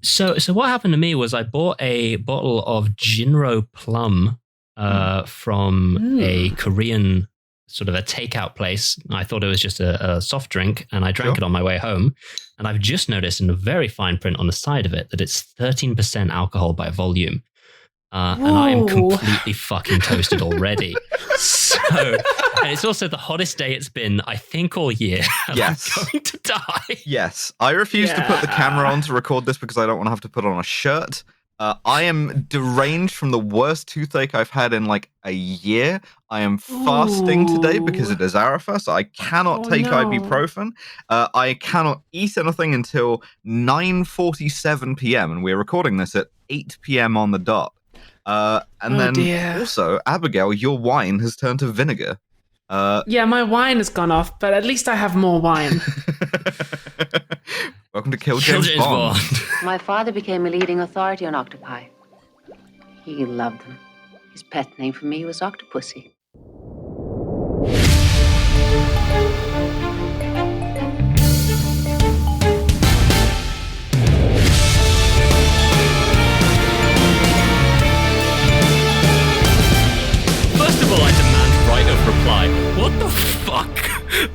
So what happened to me was I bought a bottle of Jinro Plum from a Korean sort of a takeout place. I thought it was just a soft drink, and I drank it on my way home. And I've just noticed in a very fine print on the side of it that it's 13% alcohol by volume. And I am completely fucking toasted already. And it's also the hottest day it's been, I think, all year. Yes. I'm going to die. Yes. I refuse to put the camera on to record this because I don't want to have to put on a shirt. I am deranged from the worst toothache I've had in like a year. I am fasting today because it is Arafah, so I cannot take ibuprofen. I cannot eat anything until 9:47 p.m. and we're recording this at 8 p.m. on the dot. Also, Abigail, your wine has turned to vinegar. Yeah, my wine has gone off, but at least I have more wine. Welcome to Kill James Bond. My father became a leading authority on octopi. He loved them. His pet name for me was Octopussy. First of all, I demand right of reply. What the fuck?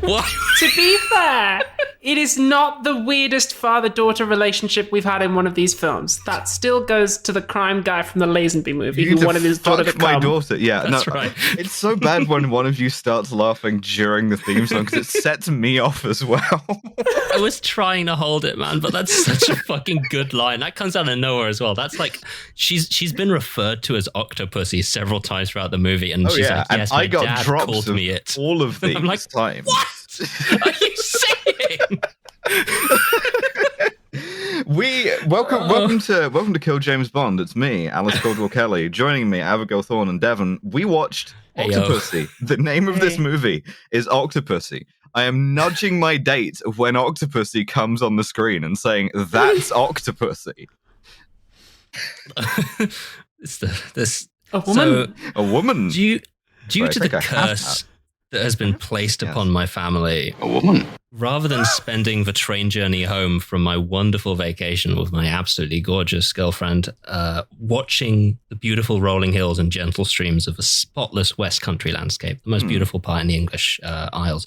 What? To be fair, it is not the weirdest father-daughter relationship we've had in one of these films. That still goes to the crime guy from the Lazenby movie who wanted his daughter to come. My daughter, yeah. That's right. It's so bad when one of you starts laughing during the theme song because it sets me off as well. I was trying to hold it, man, but that's such a fucking good line. That comes out of nowhere as well. That's like, she's been referred to as Octopussy several times throughout the movie, and she's like, yes, and my I got dad drops called of me it. all of these I'm like, times. What are you saying? Welcome to Kill James Bond. It's me, Alice Caldwell Kelly. Joining me, Abigail Thorne and Devon. We watched Octopussy. The name of this movie is Octopussy. I am nudging my date of when Octopussy comes on the screen and saying, "That's Octopussy." A woman. A woman. Due to the curse that has been placed upon my family, a woman. Rather than spending the train journey home from my wonderful vacation with my absolutely gorgeous girlfriend, watching the beautiful rolling hills and gentle streams of a spotless West Country landscape, the most beautiful part in the English Isles,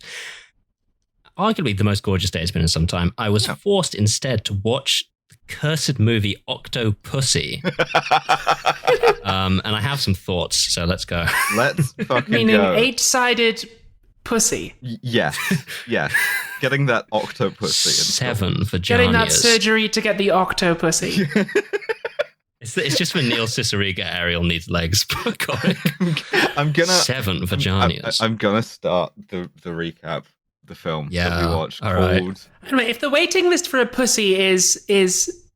arguably the most gorgeous day it's been in some time, I was forced instead to watch the cursed movie Octopussy. And I have some thoughts, so let's go. Let's fucking Meaning go. 8-sided pussy. Yes. Getting that Octopussy. 7 vaginas. Getting that surgery to get the Octopussy. It's just when Neil Cicerega Ariel needs legs. I'm gonna 7 vaginas. I'm gonna start the recap. The film that we watched. All right. Anyway, if the waiting list for a pussy is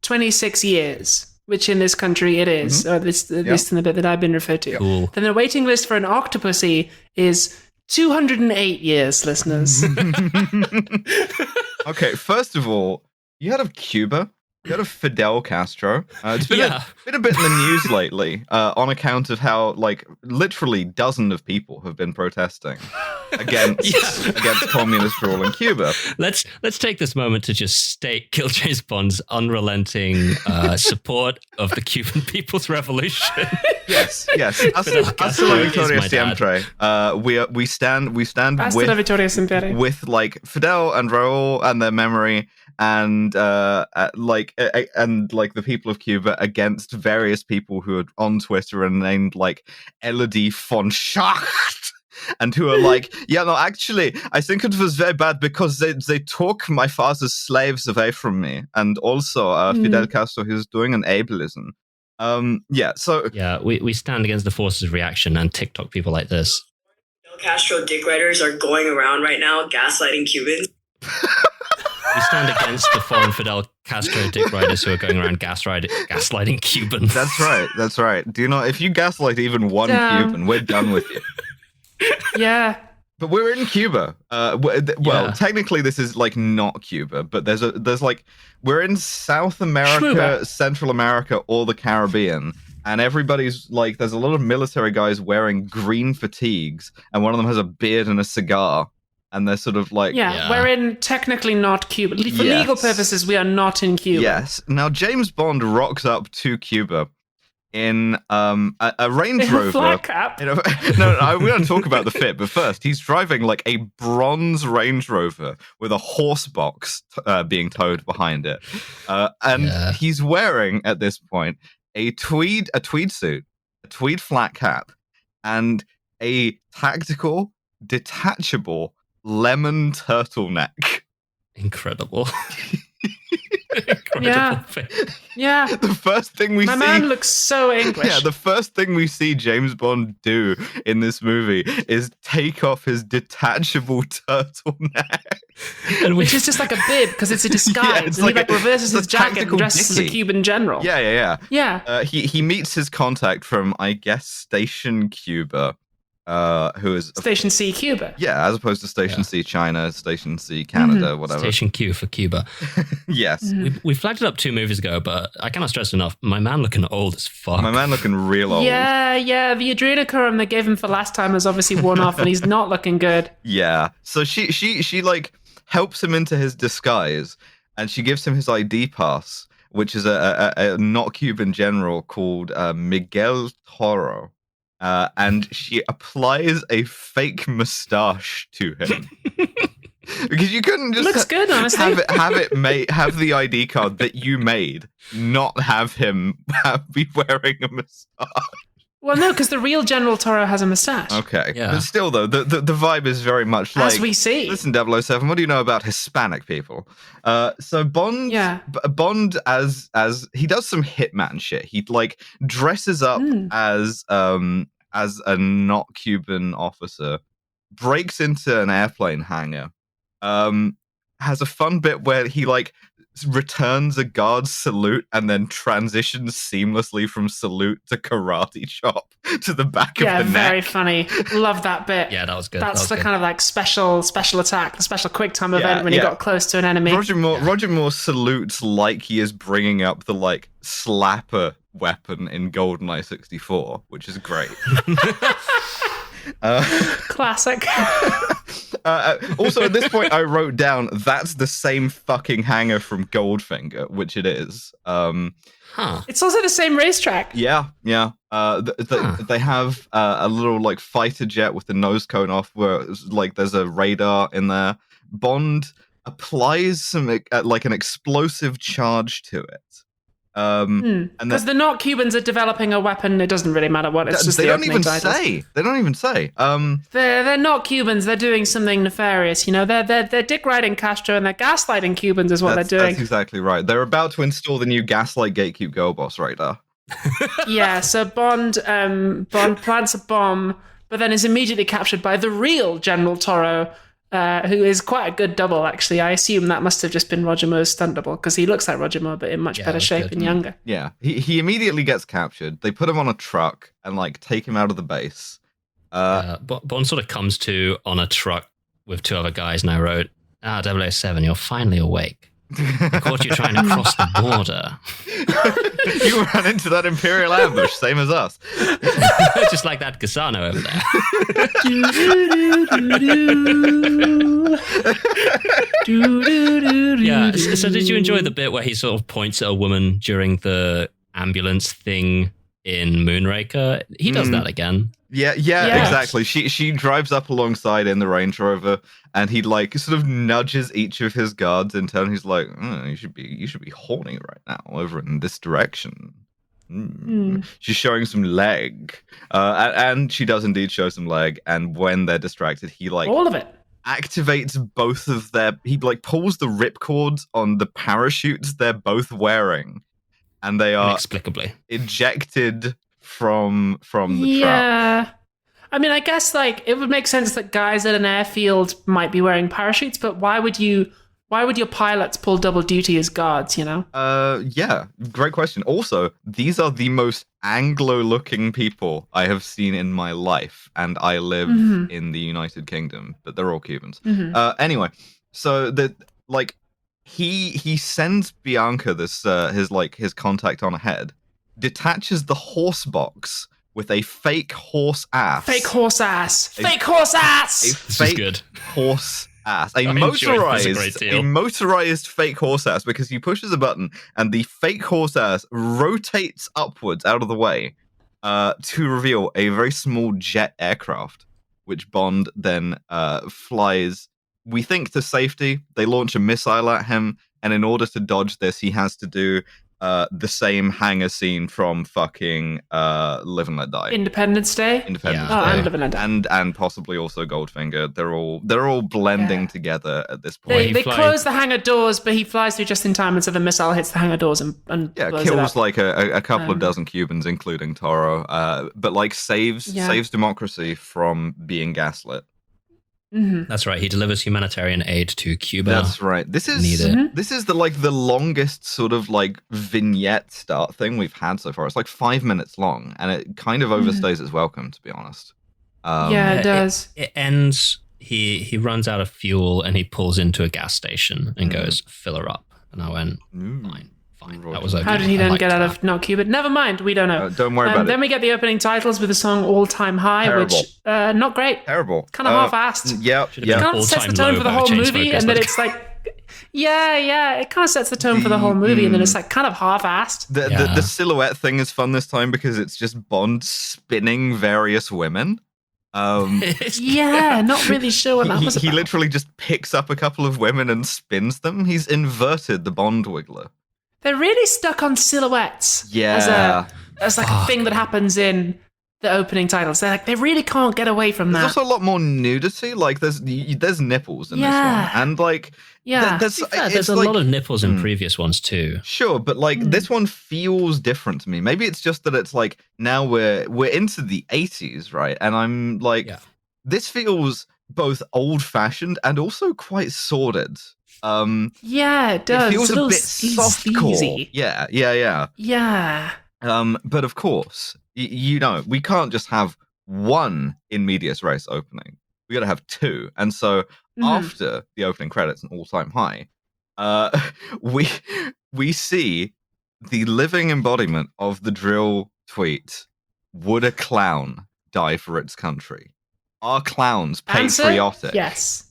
26 years, which in this country it is, or at least in the bit that I've been referred to, then the waiting list for an octopussy is 208 years, listeners. Okay, first of all, you heard of Cuba? You heard of Fidel Castro? It's been a bit in the news lately on account of how, like, literally dozens of people have been protesting against communist rule in Cuba. Let's take this moment to just state Kill James Bond's unrelenting support of the Cuban People's Revolution. Yes. Hasta la Victoria Siempre. We stand Hasta la Victoria Siempre. With like Fidel and Raul and their memory. And the people of Cuba against various people who are on Twitter and named like Elodie von Schacht, and who are like, actually, I think it was very bad because they took my father's slaves away from me, and also Fidel Castro, who's doing an ableism. We stand against the forces of reaction and TikTok people like this. Fidel Castro dick riders are going around right now gaslighting Cubans. We stand against the foreign Fidel Castro dick riders who are going around gaslighting Cubans. That's right. Do you know, if you gaslight even one Cuban, we're done with you. Yeah. But we're in Cuba. Technically this is like not Cuba, but there's like, we're in South America, Central America, or the Caribbean. And everybody's like, there's a lot of military guys wearing green fatigues, and one of them has a beard and a cigar. and they're sort of like... Yeah, we're in technically not Cuba. For legal purposes, we are not in Cuba. Yes. Now, James Bond rocks up to Cuba in a Range Rover. A flat cap. We don't talk about the fit, but first, he's driving like a bronze Range Rover with a horse box being towed behind it. And he's wearing, at this point, a tweed suit, a tweed flat cap, and a tactical, detachable lemon turtleneck. Incredible. Yeah. The first thing we see... My man looks so English. Yeah, the first thing we see James Bond do in this movie is take off his detachable turtleneck. Which is just like a bib, because it's a disguise. And he reverses his jacket and dresses as a Cuban general. Yeah. He meets his contact from, I guess, Station Cuba. Who is Station C Cuba? Yeah, as opposed to Station C China, Station C Canada, whatever. Station Q for Cuba. Yes. We flagged it up 2 movies ago, but I cannot stress enough. My man looking old as fuck. My man looking real old. Yeah. The adrenochrome they gave him for last time has obviously worn off, and he's not looking good. Yeah. So she like helps him into his disguise, and she gives him his ID pass, which is a not Cuban general called Miguel Toro. And she applies a fake mustache to him. Because you couldn't just looks good, honestly. have the ID card that you made, not have him be wearing a mustache. Well, no, because the real General Toro has a mustache. Okay. Yeah. But still, though, the vibe is very much like... As we see. Listen, 007, what do you know about Hispanic people? So Bond, as he does some hitman shit. He, like, dresses up as a not Cuban officer, breaks into an airplane hangar, has a fun bit where he, like, returns a guard's salute and then transitions seamlessly from salute to karate chop to the back of the neck. Yeah, very funny. Love that bit. Yeah, that was good. That's the kind of like special attack, the special quick time event when he got close to an enemy. Roger Moore salutes like he is bringing up the like slapper weapon in GoldenEye 64, which is great. Classic. Also, at this point, I wrote down that's the same fucking hangar from Goldfinger, which it is. It's also the same racetrack. Yeah. They have a little like fighter jet with the nose cone off, where like there's a radar in there. Bond applies some like an explosive charge to it. Because the not Cubans are developing a weapon. It doesn't really matter what. It's just they the don't even titles. say. They don't even say. They're not Cubans. They're doing something nefarious. You know, they're dick riding Castro and they're gaslighting Cubans is what they're doing. That's exactly right. They're about to install the new Gaslight Gatekeep Girl Boss radar. Yeah. So Bond plants a bomb, but then is immediately captured by the real General Toro. Who is quite a good double, actually. I assume that must have just been Roger Moore's stunt double, because he looks like Roger Moore, but in much better shape and younger. Yeah, he immediately gets captured. They put him on a truck and like take him out of the base. Bond sort of comes to on a truck with 2 other guys, and I wrote, 007, you're finally awake. I caught you trying to cross the border. You ran into that Imperial ambush, same as us. Just like that Gasano over there. Yeah. So did you enjoy the bit where he sort of points at a woman during the ambulance thing in Moonraker? He does that again. Yeah, exactly. She drives up alongside in the Range Rover, and he like sort of nudges each of his guards in turn. He's like, you should be horny right now over in this direction. She's showing some leg, and she does indeed show some leg. And when they're distracted, he like all of it activates both of their. He like pulls the ripcords on the parachutes they're both wearing, and they are inexplicably ejected from the truck. Yeah. I mean, I guess like it would make sense that guys at an airfield might be wearing parachutes, but why would your pilots pull double duty as guards, you know? Yeah, great question. Also, these are the most Anglo-looking people I have seen in my life, and I live in the United Kingdom, but they're all Cubans. Anyway, so that like he sends Bianca this his contact on ahead, detaches the horse box with a fake horse ass. Fake horse ass. Fake horse ass. A This fake is good. horse ass. I enjoyed this a great deal. A motorized fake horse ass, because he pushes a button and the fake horse ass rotates upwards out of the way to reveal a very small jet aircraft, which Bond then flies, we think, to safety. They launch a missile at him, and in order to dodge this, he has to do the same hangar scene from fucking Live and Let Die. Independence Day. Independence Oh, Day. and Live and Let Die. And possibly also Goldfinger. They're all blending together at this point. They close the hangar doors, but he flies through just in time, and so the missile hits the hangar doors and blows it kills up. like a couple of dozen Cubans, including Toro, but like saves democracy from being gaslit. Mm-hmm. That's right. He delivers humanitarian aid to Cuba. That's right. This is the longest sort of like vignette start thing we've had so far. It's like 5 minutes long, and it kind of overstays its welcome, to be honest. It does. It ends. He runs out of fuel and he pulls into a gas station and goes, "Fill her up." And I went, "Fine." That was okay. How did he then get out of not Cuba? Never mind. We don't know. Don't worry about it. Then we get the opening titles with the song "All Time High," Terrible. which not great. Terrible. Kind of half-assed. Yep. It kind of sets the tone for the whole movie, and then it's like, it kind of sets the tone for the whole movie, and then it's like kind of half-assed. The silhouette thing is fun this time because it's just Bond spinning various women. Not really sure what that was about. He literally just picks up a couple of women and spins them. He's inverted the Bond wiggler. They're really stuck on silhouettes. Yeah. As like a thing that happens in the opening titles. They really can't get away from that. There's also a lot more nudity. Like there's nipples in this one, and like there's a lot of nipples in previous ones too. Sure, but like this one feels different to me. Maybe it's just that it's like now we're into the 80s, right? And I'm like, this feels both old-fashioned and also quite sordid. It does. It feels a bit softcore. Sleazy. Yeah. But of course, you know, we can't just have one in medias res opening. We got to have two. And so after the opening credits, an all-time high, we see the living embodiment of the drill tweet: "Would a clown die for its country? Are clowns patriotic?" Yes.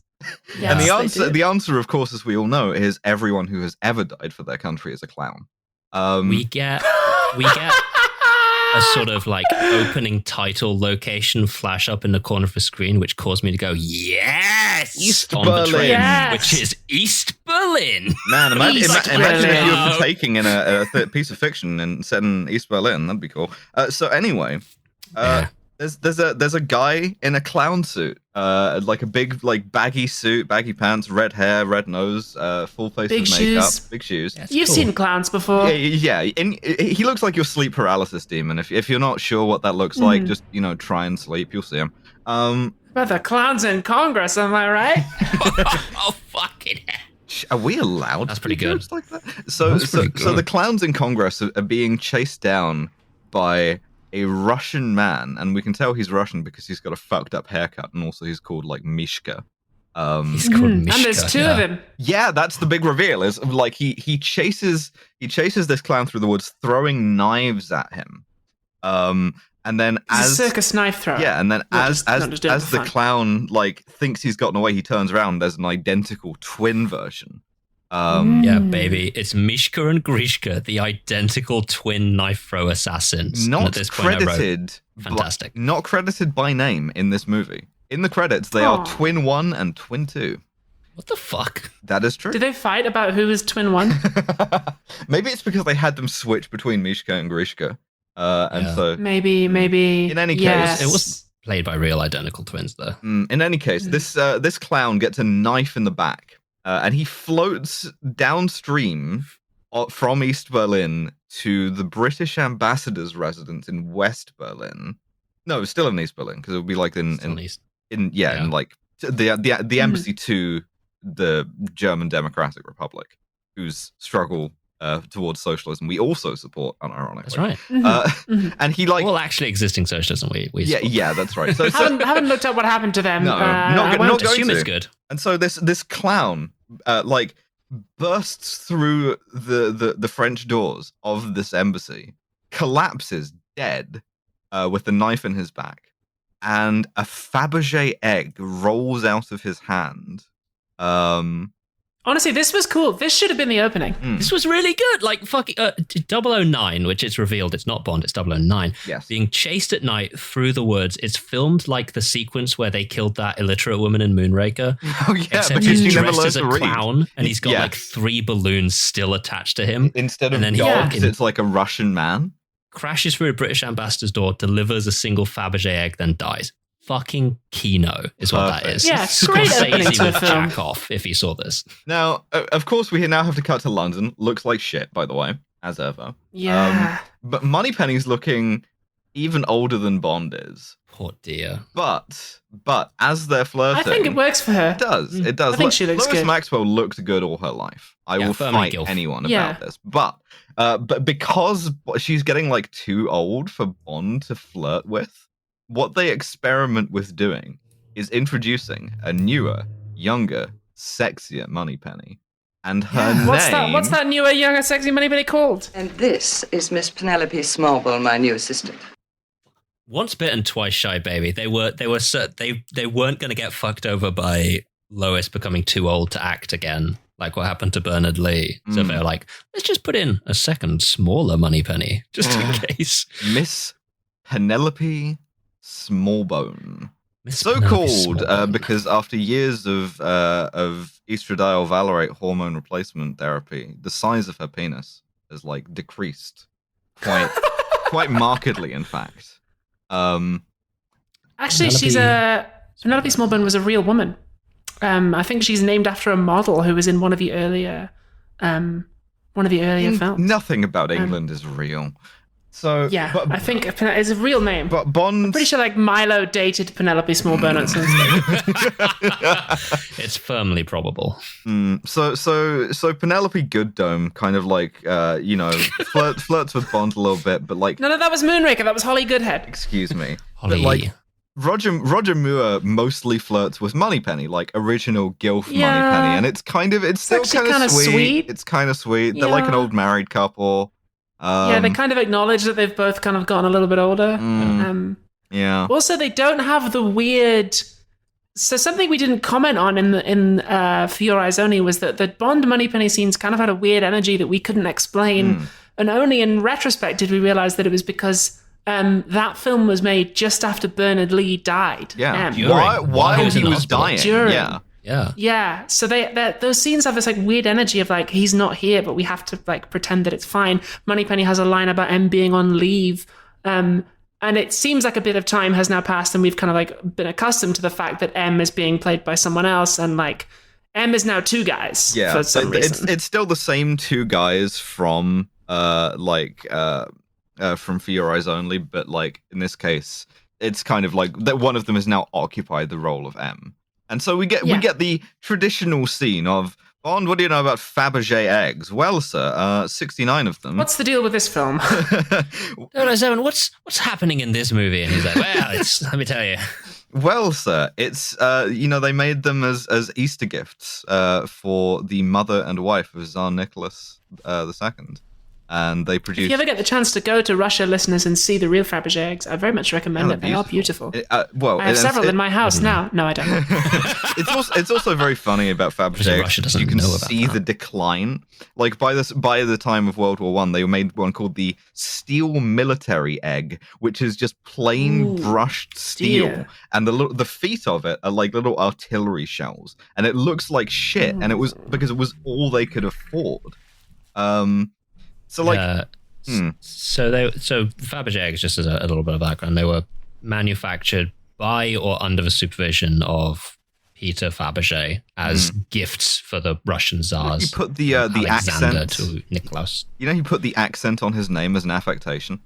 And the answer, of course, as we all know, is everyone who has ever died for their country is a clown. We get a sort of like opening title location flash up in the corner of the screen, which caused me to go, "Yes!" East on Berlin. the train, Yes. which is East Berlin. Man, imagine Berlin. if you were partaking in a piece of fiction and set in East Berlin. That'd be cool. So anyway, there's a guy in a clown suit, like a big like baggy suit, baggy pants, red hair, red nose, full face Big of makeup, shoes. big shoes. That's You've cool. seen clowns before. Yeah. And he looks like your sleep paralysis demon. If you're not sure what that looks like, just try and sleep. You'll see him. But the clowns in Congress, am I right? Oh, fucking hell. Are we allowed? That's to be pretty good. judged like that? So the clowns in Congress are being chased down by a Russian man, and we can tell he's Russian because he's got a fucked up haircut, and also he's called like Mishka. He's called Mishka. And there's two of them. Yeah, that's the big reveal. Is like he chases this clown through the woods, throwing knives at him. And then He's a circus knife thrower. Yeah, and then Not as just doing it for the fun. clown like thinks he's gotten away, he turns around. There's an identical twin version. Yeah, baby. It's Mishka and Grishka, the identical twin knife throw assassins. And Not at this point, I wrote, credited. fantastic. Not credited by name in this movie. In the credits, they are Twin 1 and Twin 2. What the fuck? That is true. Did they fight about who was twin one? Maybe it's because they had them switch between Mishka and Grishka. So Maybe. in any case, yes. It was played by real identical twins, though. in any case, this clown gets a knife in the back, and he floats downstream from East Berlin to the British ambassador's residence in West Berlin. No, still in East Berlin, because it would be like in like the embassy to the German Democratic Republic, whose struggle towards socialism we also support, unironically. That's right. And he like Well, actually existing socialism, we support. yeah, that's right. So haven't looked up what happened to them. No, I not won't. going Assume to. it's good. And so this clown like bursts through the French doors of this embassy, collapses dead, with the knife in his back, and a Fabergé egg rolls out of his hand. Honestly, this was cool. This should have been the opening. This was really good. Like fucking 009, which it's revealed it's not Bond, it's 009. Yes. Being chased at night through the woods. It's filmed like the sequence where they killed that illiterate woman in Moonraker. Oh yeah, Except because he's you never dressed learned as a to read. clown, and he's got like 3 balloons still attached to him. Instead of and then he dogs, fucking it's like a Russian man. crashes through a British ambassador's door, delivers a single Fabergé egg, then dies. Fucking Kino is what that is. Yeah, great opening Scorsese to a would film. jack off if he saw this. Now, of course, we now have to cut to London. Looks like shit, by the way, as ever. Yeah. But Moneypenny's looking even older than Bond is. Poor dear. But as they're flirting, I think it works for her. It does. It does. I think she looks Lois good. Maxwell looked good all her life. I will firmly fight gilf. anyone Yeah. about this. But because she's getting like too old for Bond to flirt with, what they experiment with doing is introducing a newer, younger, sexier Moneypenny. And her name... What's that newer, younger, sexy Moneypenny called? And this is Miss Penelope Smallbone, my new assistant. Once bitten, twice shy, baby. They weren't going to get fucked over by Lois becoming too old to act again, like what happened to Bernard Lee. So they're like, let's just put in a second, smaller Moneypenny, just in case. Miss Penelope Smallbone. Miss So Penelope called Smallbone. because after years of estradiol valerate hormone replacement therapy, the size of her penis has like decreased quite markedly. In fact, Actually, Penelope Smallbone was a real woman. I think she's named after a model who was in one of the earlier films. nothing about England is real. So Yeah, I think it's a real name. But Bond, Pretty sure like Milo dated Penelope Smallbone at some stage. It's firmly probable. so Penelope Gooddome kind of like flirts with Bond a little bit, but like No, that was Moonraker. That was Holly Goodhead. excuse me, Holly. but like Roger Moore mostly flirts with Moneypenny, like original Gilf Yeah. Moneypenny, and it's still actually kind kinda of sweet. sweet. It's kind of sweet. They're like an Yeah. old married couple. Yeah, they kind of acknowledge that they've both kind of gotten a little bit older. Yeah. Also, they don't have the weird. So something we didn't comment on in For Your Eyes Only was that the Bond Moneypenny scenes kind of had a weird energy that we couldn't explain, and only in retrospect did we realize that it was because that film was made just after Bernard Lee died. Yeah. During. While While he was he in the was hospital. dying. During. Yeah. Yeah. Yeah, so those scenes have this like weird energy of like he's not here, but we have to like pretend that it's fine. Moneypenny has a line about M being on leave, and it seems like a bit of time has now passed, and we've kind of like been accustomed to the fact that M is being played by someone else, and like M is now 2 guys. Yeah. for some reason. It's still the same 2 guys from from For Your Eyes Only, but like in this case, it's kind of like that one of them has now occupied the role of M. And so we get the traditional scene of Bond. What do you know about Fabergé eggs? Well, sir, 69 of them. What's the deal with this film? 007, what's happening in this movie? And he's like, well, let me tell you. Well, sir, it's they made them as Easter gifts for the mother and wife of Tsar Nicholas II. And they produced. If you ever get the chance to go to Russia, listeners, and see the real Fabergé eggs, I very much recommend it. They are beautiful. I have several in my house now. No, I don't. It's also very funny about Fabergé. Russia doesn't You can know about see that. the decline. Like by the time of World War I, they made one called the steel military egg, which is just plain brushed steel, dear. and the feet of it are like little artillery shells, and it looks like shit. And it was because it was all they could afford. So like. So Fabergé eggs, just as a little bit of background, they were manufactured by or under the supervision of Peter Fabergé as gifts for the Russian Tsars. You put the Alexander accent to Nicholas. You know, he put the accent on his name as an affectation.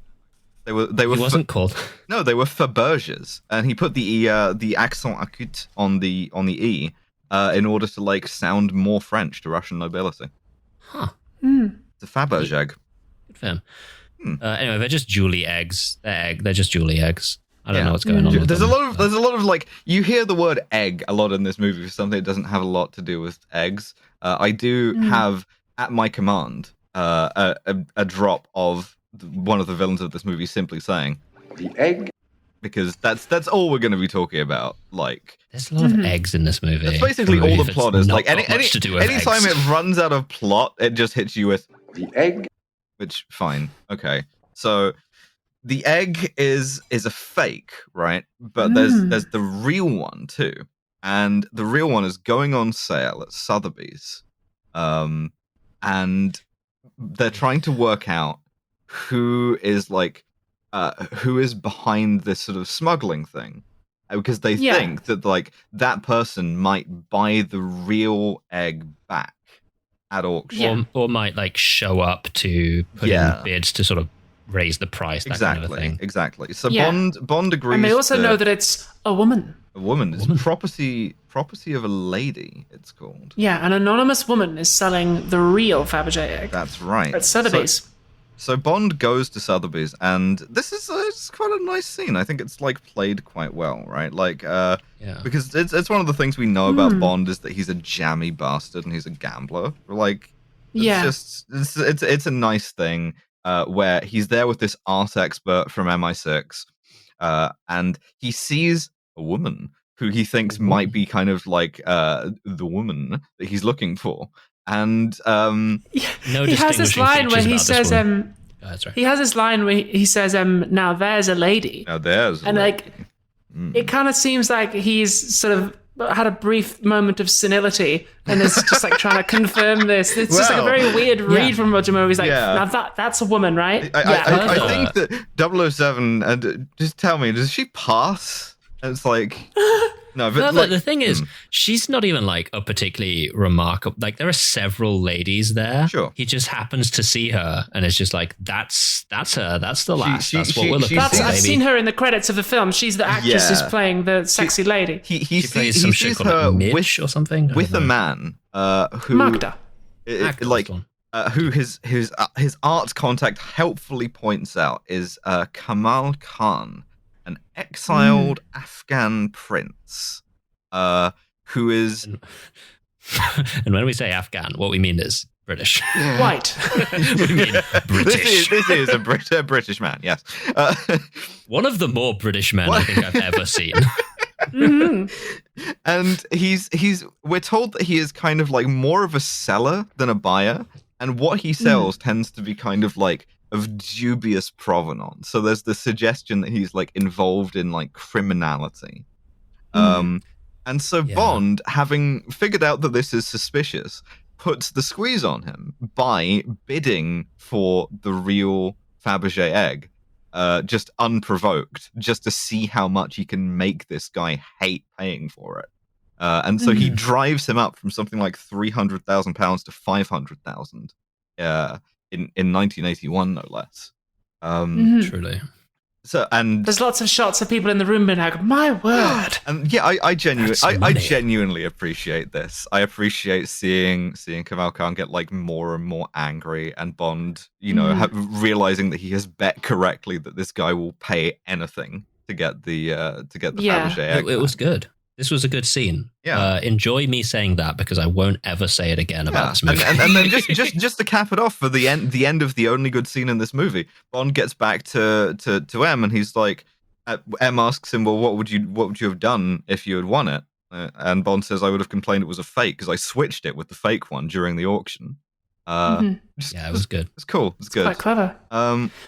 They were. He wasn't called. No, they were Faberges, and he put the accent aigu on the e in order to like sound more French to Russian nobility. Huh. It's a Fabergé egg. Good for him. Anyway, they're just Julie eggs. They're just Julie eggs. I don't know what's going on. With There's them. a lot of like you hear the word egg a lot in this movie for something that doesn't have a lot to do with eggs. I do have at my command a drop of one of the villains of this movie simply saying, The egg. Because that's all we're going to be talking about. Like, there's a lot of eggs in this movie. That's basically all the plot is. Like, anytime eggs. it runs out of plot, it just hits you with the egg. Which, fine, okay. So the egg is a fake, right? But there's the real one too, and the real one is going on sale at Sotheby's, and they're trying to work out who is behind this sort of smuggling thing, because they think that like that person might buy the real egg back at auction, or might like show up to put in bids to sort of raise the price. That kind of a thing. Exactly. So Bond agrees. And they also know that it's a woman. A woman. It's property of a lady. It's called. Yeah, an anonymous woman is selling the real Fabergé egg. That's right. At Sotheby's. So Bond goes to Sotheby's, and this is it's quite a nice scene. I think it's like played quite well, right? Like, because it's one of the things we know about Bond is that he's a jammy bastard and he's a gambler. Like, it's a nice thing where he's there with this art expert from MI6, and he sees a woman who he thinks might be kind of like the woman that he's looking for. And he has this line where he says, he has this line where he says, now there's a lady. Now there's a lady. Like, it kind of seems like he's sort of had a brief moment of senility and is just like trying to confirm this. It's just like a very weird read from Roger Moore. He's like, now that's a woman, right? I think that 007, and just tell me, does she pass? And it's like... No, but the thing is, she's not even like a particularly remarkable. Like, there are several ladies there. Sure. He just happens to see her, and it's just like, that's her. That's the last. That's what we're looking for. I've seen her in the credits of the film. She's the actress who's playing the sexy lady. She plays some shit called Midge or something with a man who Magda, who his art contact helpfully points out is Kamal Khan, an exiled Afghan prince, who is... And when we say Afghan, what we mean is British. White. We mean British. This is a British man, yes. One of the more British men I think I've ever seen. And we're told that he is kind of like more of a seller than a buyer, and what he sells tends to be kind of like of dubious provenance. So there's the suggestion that he's like involved in like criminality. And so Bond, having figured out that this is suspicious, puts the squeeze on him by bidding for the real Fabergé egg, just unprovoked, just to see how much he can make this guy hate paying for it. And so he drives him up from something like £300,000 to $500,000 in 1981, no less. Truly. So, and there's lots of shots of people in the room being like, "My word!" And yeah, I genuinely appreciate this. I appreciate seeing Kamal Khan get like more and more angry, and Bond, realizing that he has bet correctly that this guy will pay anything to get the Fabergé egg. It was good. This was a good scene. Yeah. Enjoy me saying that, because I won't ever say it again about this movie. And then just to cap it off for the end of the only good scene in this movie, Bond gets back to M, and he's like, M asks him, "Well, what would you have done if you had won it?" And Bond says, "I would have complained it was a fake because I switched it with the fake one during the auction." It was good. It's cool. It's good. Quite clever.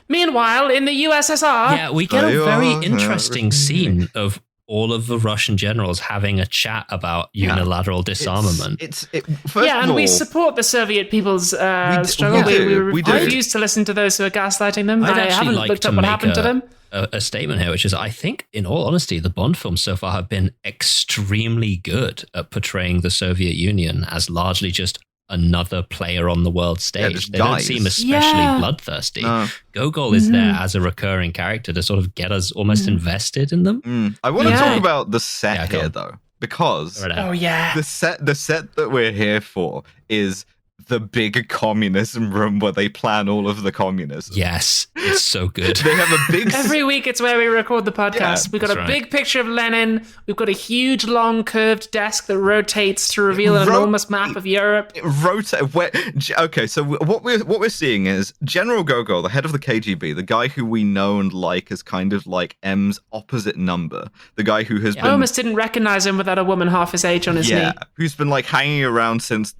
Meanwhile, in the USSR, we get a very interesting scene of all of the Russian generals having a chat about unilateral disarmament. And we support the Soviet people's struggle. We refuse to listen to those who are gaslighting them. I haven't looked up what happened to them. A statement here, which is, I think, in all honesty, the Bond films so far have been extremely good at portraying the Soviet Union as largely just another player on the world stage. They don't seem especially bloodthirsty. Gogol is there as a recurring character to sort of get us almost invested in them. I want to talk about the set here, though, because the set that we're here for is the big communism room where they plan all of the communism. Yes. It's so good. They have a big... Every week it's where we record the podcast. We've got a big picture of Lenin. We've got a huge, long, curved desk that rotates to reveal an enormous map of Europe. Okay, so what we're seeing is General Gogol, the head of the KGB, the guy who we know and like as kind of like M's opposite number, the guy who has been... I almost didn't recognize him without a woman half his age on his knee. Who's been like hanging around since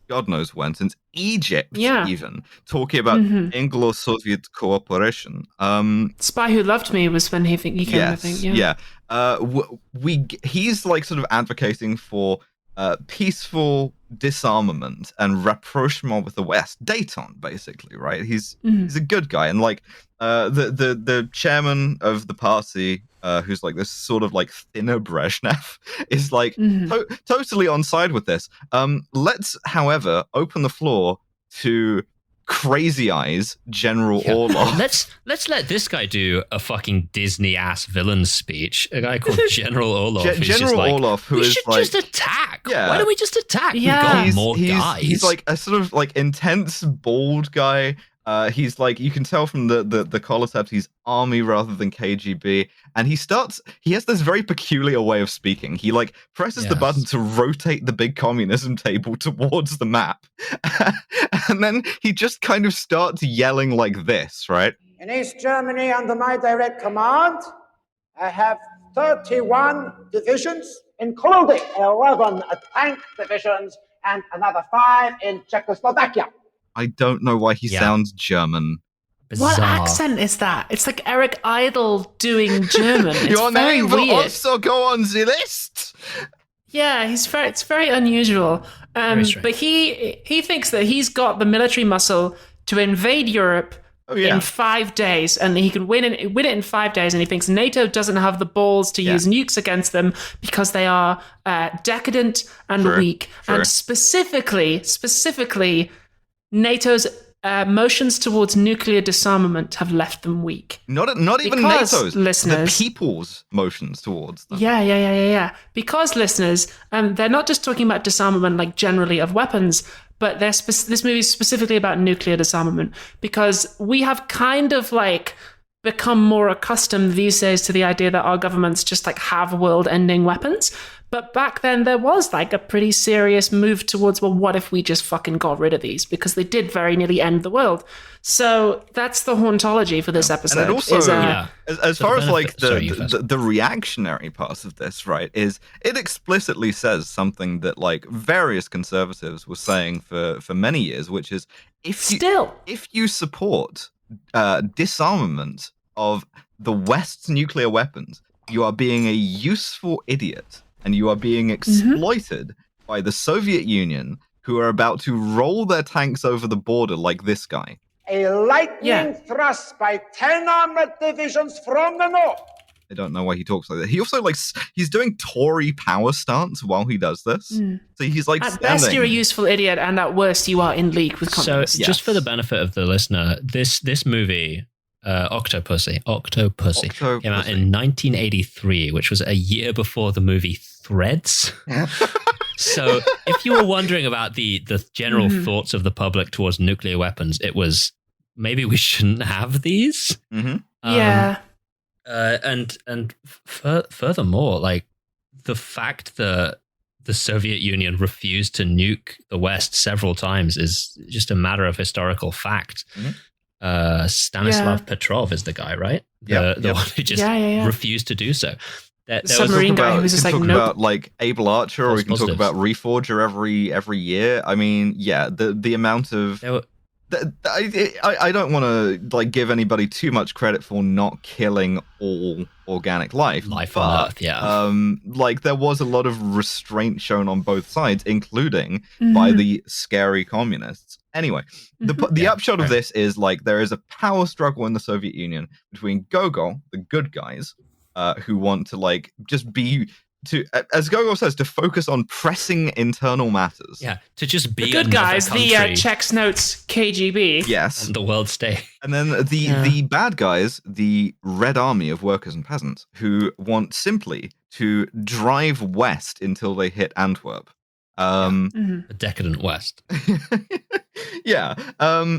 God knows when, since Egypt, even talking about Anglo-Soviet cooperation. Spy Who Loved Me was when he came. I think. He's like sort of advocating for peaceful disarmament and rapprochement with the West. Dayton, basically, right? He's a good guy, and like the chairman of the party. Who's like this sort of like thinner Brezhnev is like totally on side with this. Let's, however, open the floor to Crazy Eyes General Orlov. Let's let this guy do a fucking Disney ass villain speech. A guy called General Orlov. General Orlov, who is like, just attack. Yeah. Why don't we just attack? Yeah. We've got more guys. He's like a sort of like intense bald guy. He's like, you can tell from the collar tabs, he's army rather than KGB. And he has this very peculiar way of speaking. He like presses the button to rotate the big communism table towards the map. And then he just kind of starts yelling like this, right? In East Germany, under my direct command, I have 31 divisions, including 11 tank divisions and another 5 in Czechoslovakia. I don't know why he sounds German. Bizarre. What accent is that? It's like Eric Idle doing German. It's Your very name will weird. also go on the list. Yeah, it's very unusual. But he thinks that he's got the military muscle to invade Europe in 5 days, and he can win it in 5 days. And he thinks NATO doesn't have the balls to use nukes against them because they are decadent and weak. And specifically, NATO's motions towards nuclear disarmament have left them weak. Not even because, NATO's, listeners, the people's motions towards them. Yeah. Because, listeners, they're not just talking about disarmament like generally of weapons, but this movie is specifically about nuclear disarmament, because we have kind of like become more accustomed these days to the idea that our governments just like have world-ending weapons. But back then there was like a pretty serious move towards, well, what if we just fucking got rid of these? Because they did very nearly end the world. So that's the hauntology for this episode. And it also, as far as like the reactionary part of this, right, is it explicitly says something that like various conservatives were saying for many years, which is if you support disarmament of the West's nuclear weapons, you are being a useful idiot. And you are being exploited by the Soviet Union, who are about to roll their tanks over the border like this guy. A lightning thrust by 10 armored divisions from the north. I don't know why he talks like that. He also he's doing Tory power stance while he does this. So he's like at best you're a useful idiot, and at worst you are in league with communists. So just for the benefit of the listener, this movie, Octopussy came out in 1983, which was a year before the movie Threads. So if you were wondering about the general thoughts of the public towards nuclear weapons, it was maybe we shouldn't have these. And furthermore, like the fact that the Soviet Union refused to nuke the West several times is just a matter of historical fact. Stanislav Petrov is the guy, right? The one who just refused to do so. The submarine guy who was just like, nope. About like Able Archer, or we can talk about Reforger every year. I mean, the amount of I don't want to like give anybody too much credit for not killing all organic life on Earth. Like there was a lot of restraint shown on both sides, including by the scary communists. Anyway, the upshot of this is like there is a power struggle in the Soviet Union between Gogol, the good guys, who want to like just be as Gogol says, to focus on pressing internal matters. Yeah, to just be the good guys, the checks notes KGB. Yes, on the world stage. And then the bad guys, the Red Army of workers and peasants, who want simply to drive west until they hit Antwerp. A decadent West. Yeah.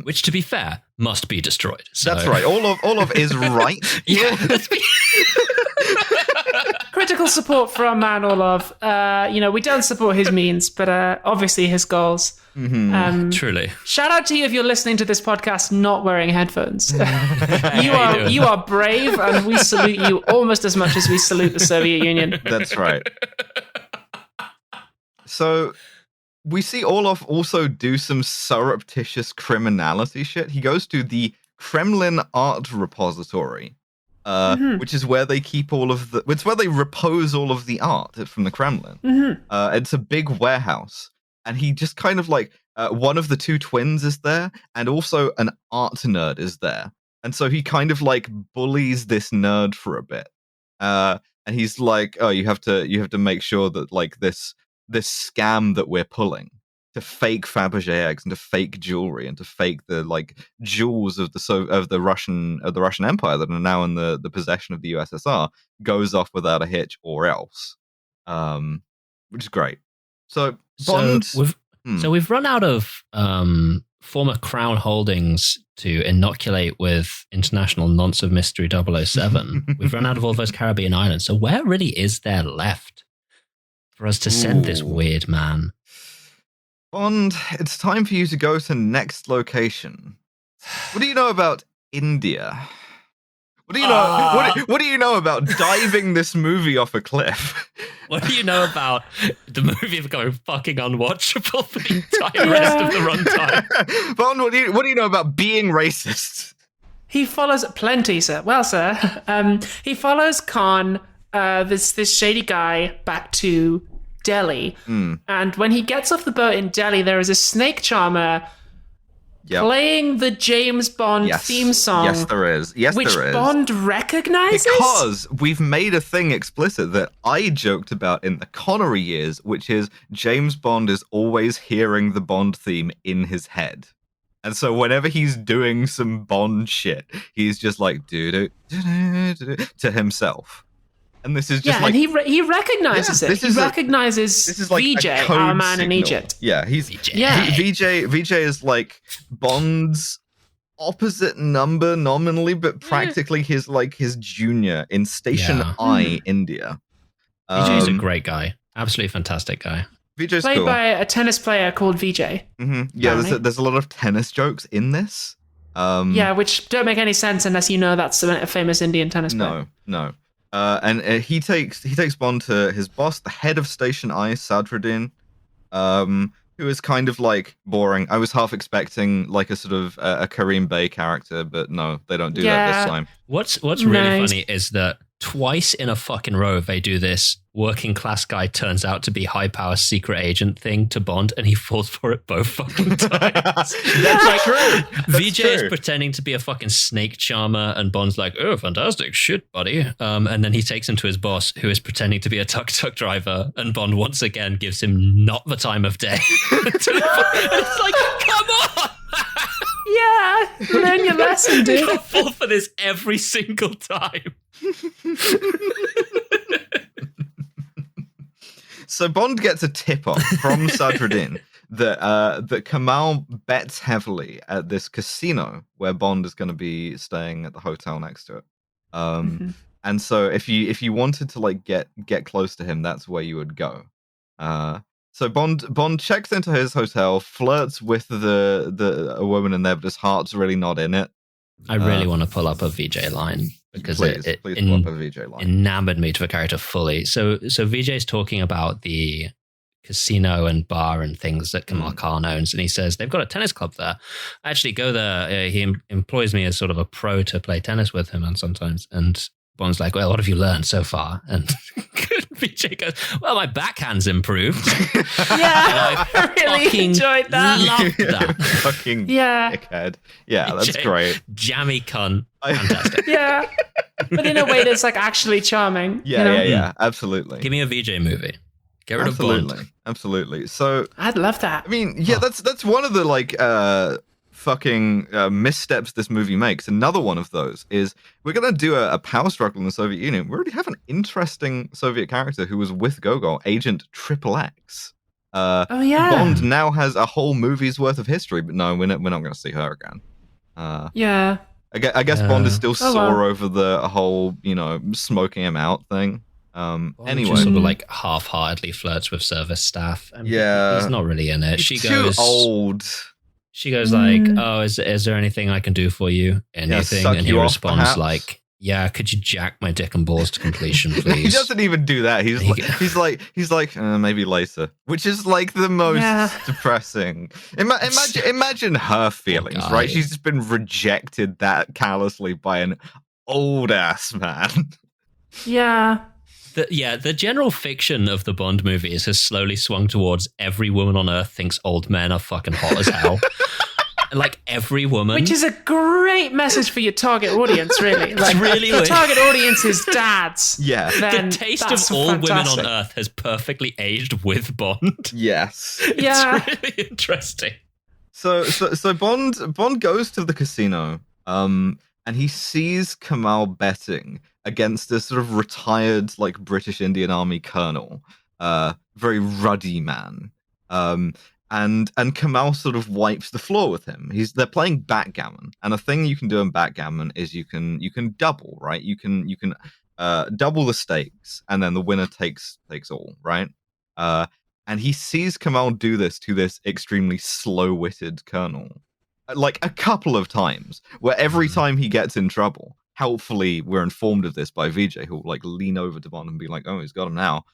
Which, to be fair, must be destroyed. So. That's right. Orlov is right. Yeah. Critical support for our man Orlov. We don't support his means, but obviously his goals. Mm-hmm. Truly. Shout out to you if you're listening to this podcast not wearing headphones. You are brave, and we salute you almost as much as we salute the Soviet Union. That's right. So we see Orlov also do some surreptitious criminality shit. He goes to the Kremlin Art Repository, which is where they keep it's where they repose all of the art from the Kremlin. It's a big warehouse, and he just kind of like, one of the two twins is there, and also an art nerd is there. And so he kind of like bullies this nerd for a bit. And he's like, oh, you have to make sure that like this scam that we're pulling to fake Fabergé eggs and to fake jewelry and to fake the like jewels of the Russian Empire that are now in the possession of the USSR goes off without a hitch or else, which is great. So Bond, we've run out of former Crown holdings to inoculate with International Nonce of Mystery 007. We've run out of all those Caribbean islands. So where really is there left for us to send this weird man? Bond, it's time for you to go to next location. What do you know about India? What do you know? What do you know about diving this movie off a cliff? What do you know about the movie becoming fucking unwatchable for the entire rest of the runtime? Bond, what do you know about being racist? He follows plenty, sir. Well, sir, he follows Khan, this shady guy, back to Delhi. And when he gets off the boat in Delhi, there is a snake charmer playing the James Bond theme song. Yes, there is. Which Bond recognizes? Because we've made a thing explicit that I joked about in the Connery years, which is James Bond is always hearing the Bond theme in his head. And so whenever he's doing some Bond shit, he's just like, do-do-do-do-do to himself. And this is just and he recognizes it. He recognizes this is like Vijay, our man in Egypt. Yeah, Vijay is like Bond's opposite number nominally, but practically his junior in Station I, India. Vijay's a great guy, absolutely fantastic guy. Vijay's played cool. by a tennis player called Vijay. Yeah, there's a lot of tennis jokes in this. Which don't make any sense unless you know that's a famous Indian tennis player. No. And he takes Bond to his boss, the head of Station I, Sadruddin, who is kind of like boring. I was half expecting like a sort of a Kareem Bey character, but no, they don't do that this time. What's really funny is that twice in a fucking row they do this working class guy turns out to be high power secret agent thing to Bond, and he falls for it both fucking times. That's true. Vijay is pretending to be a fucking snake charmer, and Bond's like, oh, fantastic shit, buddy. And then he takes him to his boss, who is pretending to be a tuk-tuk driver, and Bond once again gives him not the time of day. And it's like, come on! Yeah, learn your lesson, dude. You fall for this every single time. So Bond gets a tip-off from Sadruddin that Kamal bets heavily at this casino where Bond is going to be staying at the hotel next to it. And so if you wanted to like get close to him, that's where you would go. So Bond checks into his hotel, flirts with a woman in there, but his heart's really not in it. I really want to pull up a Vijay line because please pull up a Vijay line. Enamored me to the character fully. So Vijay's talking about the casino and bar and things that Kamal Khan owns, and he says they've got a tennis club there. I actually go there. He employs me as sort of a pro to play tennis with him, and sometimes. And Bond's like, well, what have you learned so far? And Vijay goes, well, my backhand's improved. Yeah, I really enjoyed that. Loved that. Fucking dickhead. Yeah, that's great. Jammy cunt. Fantastic. Yeah, but in a way that's like actually charming. Yeah, absolutely. Give me a Vijay movie. Get rid of Bond. Absolutely. So I'd love that. I mean, that's one of the like fucking missteps this movie makes. Another one of those is we're going to do a power struggle in the Soviet Union. We already have an interesting Soviet character who was with Gogol, Agent XXX. Oh yeah. Bond now has a whole movie's worth of history, but no, we're not going to see her again. Yeah. I guess Bond is still sore well. over the whole, smoking him out thing. Anyway, just sort of like half-heartedly flirts with service staff. I mean, he's not really in it. He's too old. She goes like, "Oh, is there anything I can do for you? Anything?" suck And he you off, responds perhaps? like, "Yeah, could you jack my dick and balls to completion, please?" He doesn't even do that. He's like maybe later, which is like the most depressing. Imagine her feelings, right? She's just been rejected that callously by an old ass man. Yeah. The general fiction of the Bond movies has slowly swung towards every woman on Earth thinks old men are fucking hot as hell. Like every woman. Which is a great message for your target audience, really. Like, really your target audience is dads. Yeah. The taste of all women on Earth has perfectly aged with Bond. Yes. Yeah. It's really interesting. So Bond goes to the casino, and he sees Kamal betting against this sort of retired, like, British Indian Army colonel, very ruddy man. And Kamal sort of wipes the floor with him. They're playing backgammon, and a thing you can do in backgammon is you can double, right? You can double the stakes, and then the winner takes all, right? And he sees Kamal do this to this extremely slow-witted colonel, like a couple of times, where every time he gets in trouble, helpfully we're informed of this by Vijay, who'll like lean over to Bond and be like, "Oh, he's got him now."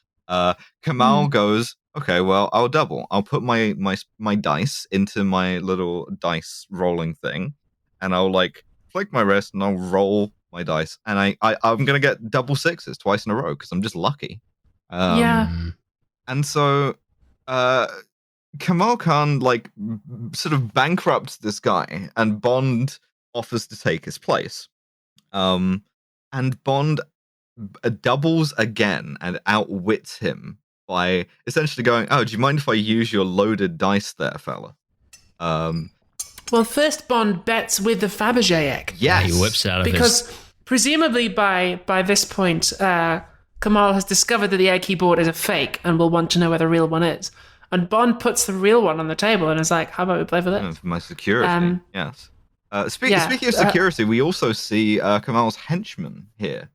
Kamal goes, "Okay, well, I'll double. I'll put my dice into my little dice rolling thing, and I'll like flick my wrist and I'll roll my dice, and I'm gonna get double sixes twice in a row because I'm just lucky." And so Kamal Khan like sort of bankrupts this guy, and Bond offers to take his place. And Bond doubles again and outwits him by essentially going, "Oh, do you mind if I use your loaded dice there, fella?" Well, first Bond bets with the Fabergé egg. Yes. He whips it out of Because presumably by this point, Kamal has discovered that the egg he bought is a fake and will want to know where the real one is. And Bond puts the real one on the table and is like, "How about we play for this?" For my security, yes. Speaking of security, we also see Kamal's henchman here,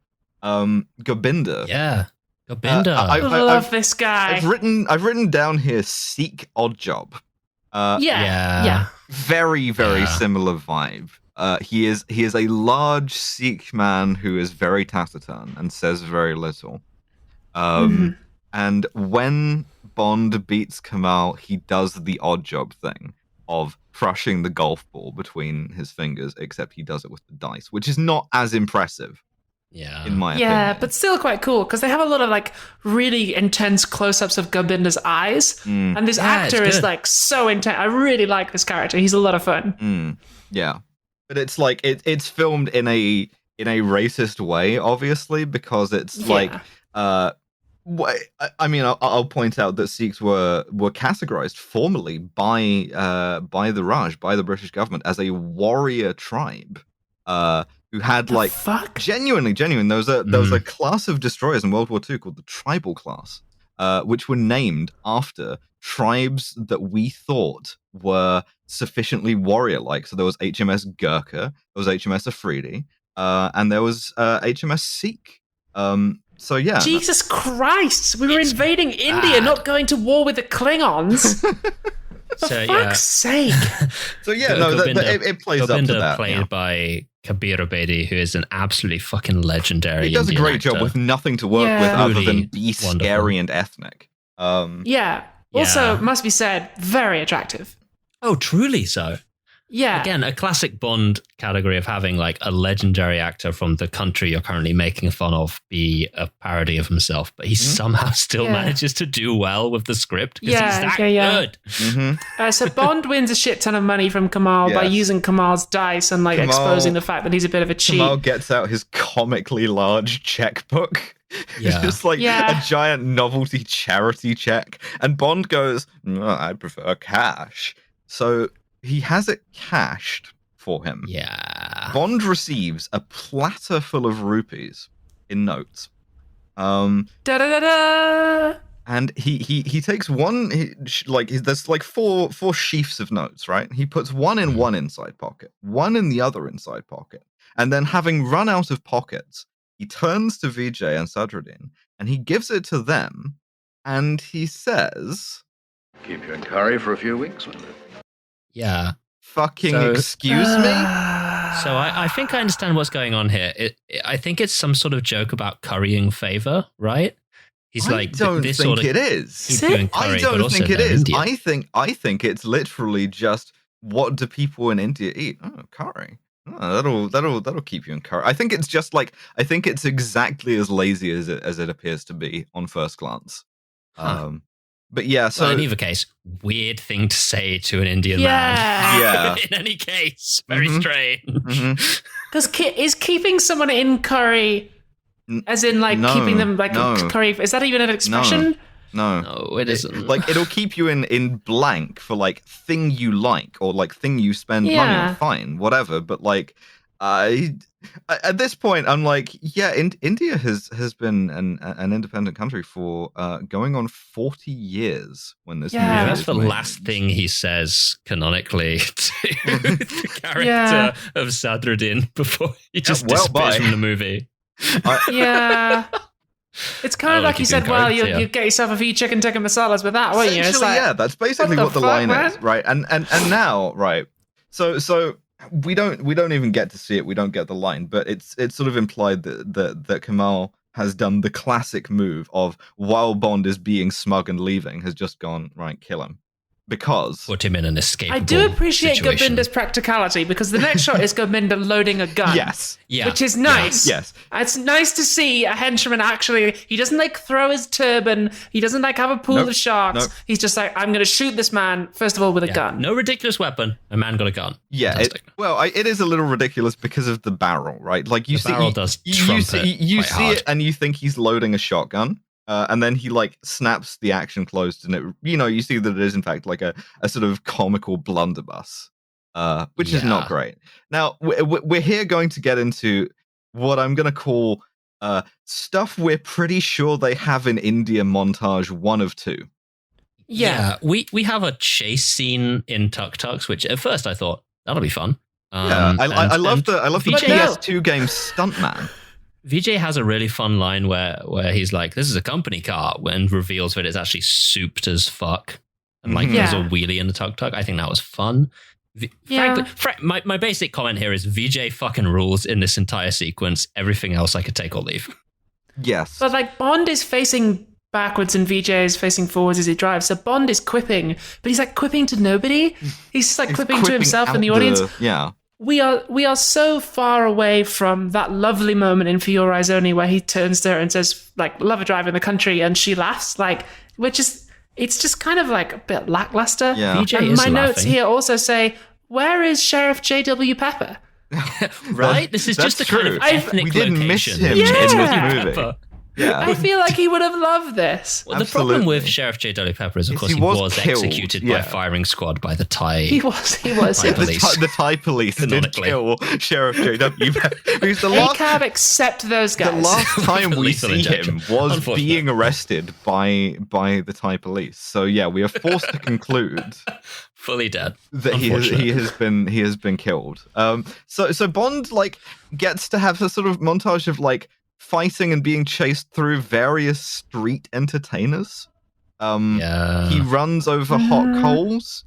Gobinda. Yeah, Gobinda. I love this guy. I've written down here Sikh odd job. Yeah. Very, very similar vibe. He is a large Sikh man who is very taciturn and says very little. And when Bond beats Kamal, he does the odd job thing of crushing the golf ball between his fingers, except he does it with the dice, which is not as impressive. In my opinion. Yeah, but still quite cool because they have a lot of like really intense close-ups of Gobinda's eyes, and this actor is like so intense. I really like this character. He's a lot of fun. Yeah, but it's like it's filmed in a racist way, obviously, because it's like I mean, I'll point out that Sikhs were categorized formally by the Raj, by the British government, as a warrior tribe. Who had like genuine. There was a class of destroyers in World War II called the Tribal class, which were named after tribes that we thought were sufficiently warrior-like. So there was HMS Gurkha, there was HMS Afridi, and there was HMS Sikh. So yeah. Jesus Christ! We were invading India, not going to war with the Klingons. For fuck's sake! So yeah, it plays up to that. Played by Kabir Abedi, who is an absolutely fucking legendary. He does Indian a great job with nothing to work with other than be scary and ethnic. Also, must be said, very attractive. Oh, truly so. Yeah. Again, a classic Bond category of having like a legendary actor from the country you're currently making fun of be a parody of himself, but he somehow still manages to do well with the script because he's that good. So Bond wins a shit ton of money from Kamal by using Kamal's dice and like exposing the fact that he's a bit of a cheat. Kamal gets out his comically large checkbook. It's just like a giant novelty charity check. And Bond goes, "No, I prefer cash." So he has it cashed for him. Yeah. Bond receives a platter full of rupees in notes. Da-da-da-da! And he takes one, there's like four sheafs of notes, right? He puts one in one inside pocket, one in the other inside pocket. And then having run out of pockets, he turns to Vijay and Sadruddin and he gives it to them. And he says, keep you in curry for a few weeks, will it? Yeah. Fucking excuse me? So I think I understand what's going on here. I think it's some sort of joke about currying favor, right? He's I like, don't this think sort of it is. keep you in curry, I don't but also think it they're is. Indian. I think it's literally just, what do people in India eat? Oh, curry. Oh, that'll keep you in curry. I think it's just like, I think it's exactly as lazy as it appears to be on first glance. Huh. But yeah, so well, in either case, weird thing to say to an Indian man. Yeah. In any case, very strange. Because is keeping someone in curry, as in like keeping them like curry, is that even an expression? No, it isn't. Like it'll keep you in blank for like thing you like or like thing you spend money on. Fine, whatever. But like, at this point, I'm like, yeah, India has been an independent country for going on 40 years when this movie that's the made. last thing he says canonically to the character of Sadruddin before he just disappears from the movie. It's kind of like he said, well, you get yourself a few chicken tikka masalas with that, won't you? It's like, yeah, that's basically what the line is, right? And now, right, so we don't even get to see it. We don't get the line, but it's sort of implied that Kamal has done the classic move of, while Bond is being smug and leaving, has just gone, right, kill him. Because put him in an escapable I do appreciate situation. Gobinda's practicality, because the next shot is Gobinda loading a gun. Yes. Yeah. Which is nice. Yes. It's nice to see a henchman actually, he doesn't like throw his turban, he doesn't like have a pool of sharks. He's just like, I'm going to shoot this man, first of all, with a gun. No ridiculous weapon. A man got a gun. Yeah. It is a little ridiculous because of the barrel, right? Like you see, barrel does you see hard. it and you think he's loading a shotgun. And then he like snaps the action closed, and it, you see that it is in fact like a sort of comical blunderbuss, which is not great. Now we're here going to get into what I'm going to call stuff we're pretty sure they have in India montage 1 of 2. Yeah, we have a chase scene in Tuk-tuks, which at first I thought that'll be fun. I love the Vijay PS2 game Stuntman. Vijay has a really fun line where he's like, this is a company car, and reveals that it's actually souped as fuck. And like, there's a wheelie in the tuk-tuk. I think that was fun. Frankly, my basic comment here is Vijay fucking rules in this entire sequence. Everything else I could take or leave. Yes. But like, Bond is facing backwards and Vijay is facing forwards as he drives. So Bond is quipping, but he's like quipping to nobody. He's just like quipping to himself and the audience. We are so far away from that lovely moment in For Your Eyes Only where he turns to her and says, like, love a drive in the country, and she laughs, like, it's just kind of like a bit lackluster. Yeah. Vijay and is my notes laughing. here also say, where is Sheriff J.W. Pepper? Right? This is just the kind of ethnic we didn't miss location. him in J.W. this movie. Pepper. Yeah. I feel like he would have loved this. Well, the problem with Sheriff J.W. Pepper is, of course, he was killed, executed by firing squad by the Thai. He was. Thai police. The Thai police did kill Sheriff J.W. Pepper. Because ACAB accept those guys. The last time we Lethal see injection. him was being arrested by the Thai police. So yeah, we are forced to conclude fully dead that he has been killed. So Bond like gets to have a sort of montage of like fighting and being chased through various street entertainers. He runs over hot coals.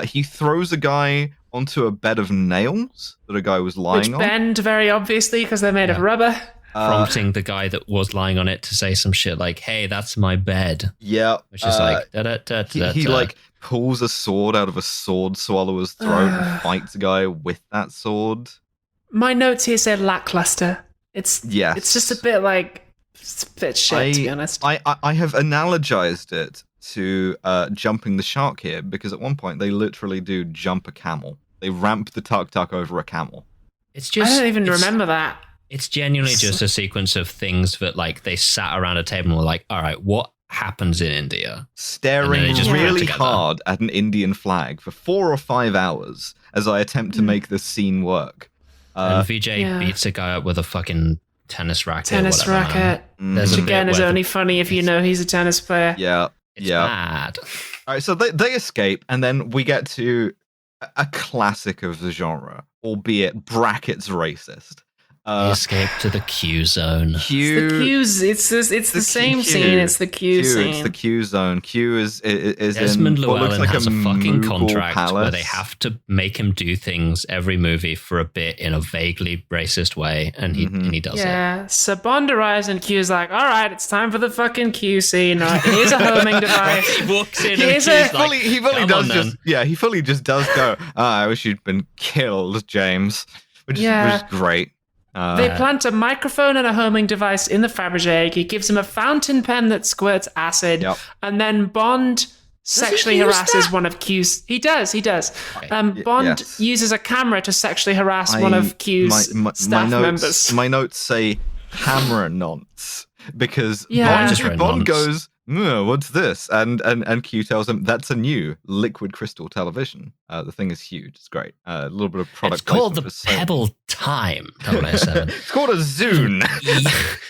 He throws a guy onto a bed of nails that a guy was lying on. Which bend very obviously because they're made of rubber. Prompting the guy that was lying on it to say some shit like, hey, that's my bed. Yeah. Which is like, he like pulls a sword out of a sword swallower's throat and fights a guy with that sword. My notes here say lackluster. It's just a bit like, it's a bit shit, to be honest. I have analogized it to jumping the shark here, because at one point they literally do jump a camel. They ramp the tuk-tuk over a camel. It's just, I don't even remember that. It's genuinely just a sequence of things that like they sat around a table and were like, all right, what happens in India? Staring really hard at an Indian flag for 4 or 5 hours as I attempt to make this scene work. And Vijay beats a guy up with a fucking tennis racket. Tennis racket. There's Which again is only funny if you know he's a tennis player. Yeah. It's bad. All right, so they escape, and then we get to a classic of the genre, albeit brackets racist. They escape to the Q zone. It's the same scene. It's the Q scene. It's the Q zone. Q is Desmond in what Llewellyn looks like has a fucking Mughal contract palace. where they have to make him do things every movie for a bit in a vaguely racist way, and he does it. Yeah, so Bond arrives and Q's like, all right, it's time for the fucking Q scene. Right, here's a homing device. He walks in Here's and he fully just does go, I wish you'd been killed, James. Which is great. They plant a microphone and a homing device in the Fabergé. He gives him a fountain pen that squirts acid, and then Bond sexually harasses one of Q's. He does. Bond uses a camera to sexually harass one of Q's staff members. My notes say camera nonce because Bond Bond goes, what's this? And Q tells him that's a new liquid crystal television. The thing is huge. It's great. A little bit of product. It's called the Pebble Time 007. It's called a Zune.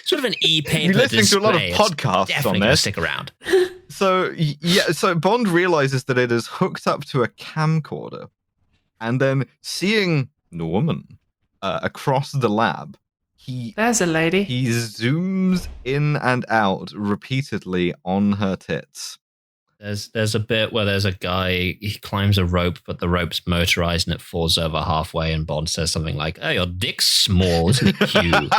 Sort of an e-paper You're listening display. to a lot of podcasts definitely on gonna this. Stick around. So Bond realizes that it is hooked up to a camcorder, and then seeing the woman across the lab. There's a lady. He zooms in and out repeatedly on her tits. There's a bit where there's a guy, he climbs a rope, but the rope's motorized and it falls over halfway, and Bond says something like, "Oh, your dick's small, isn't it, Q?"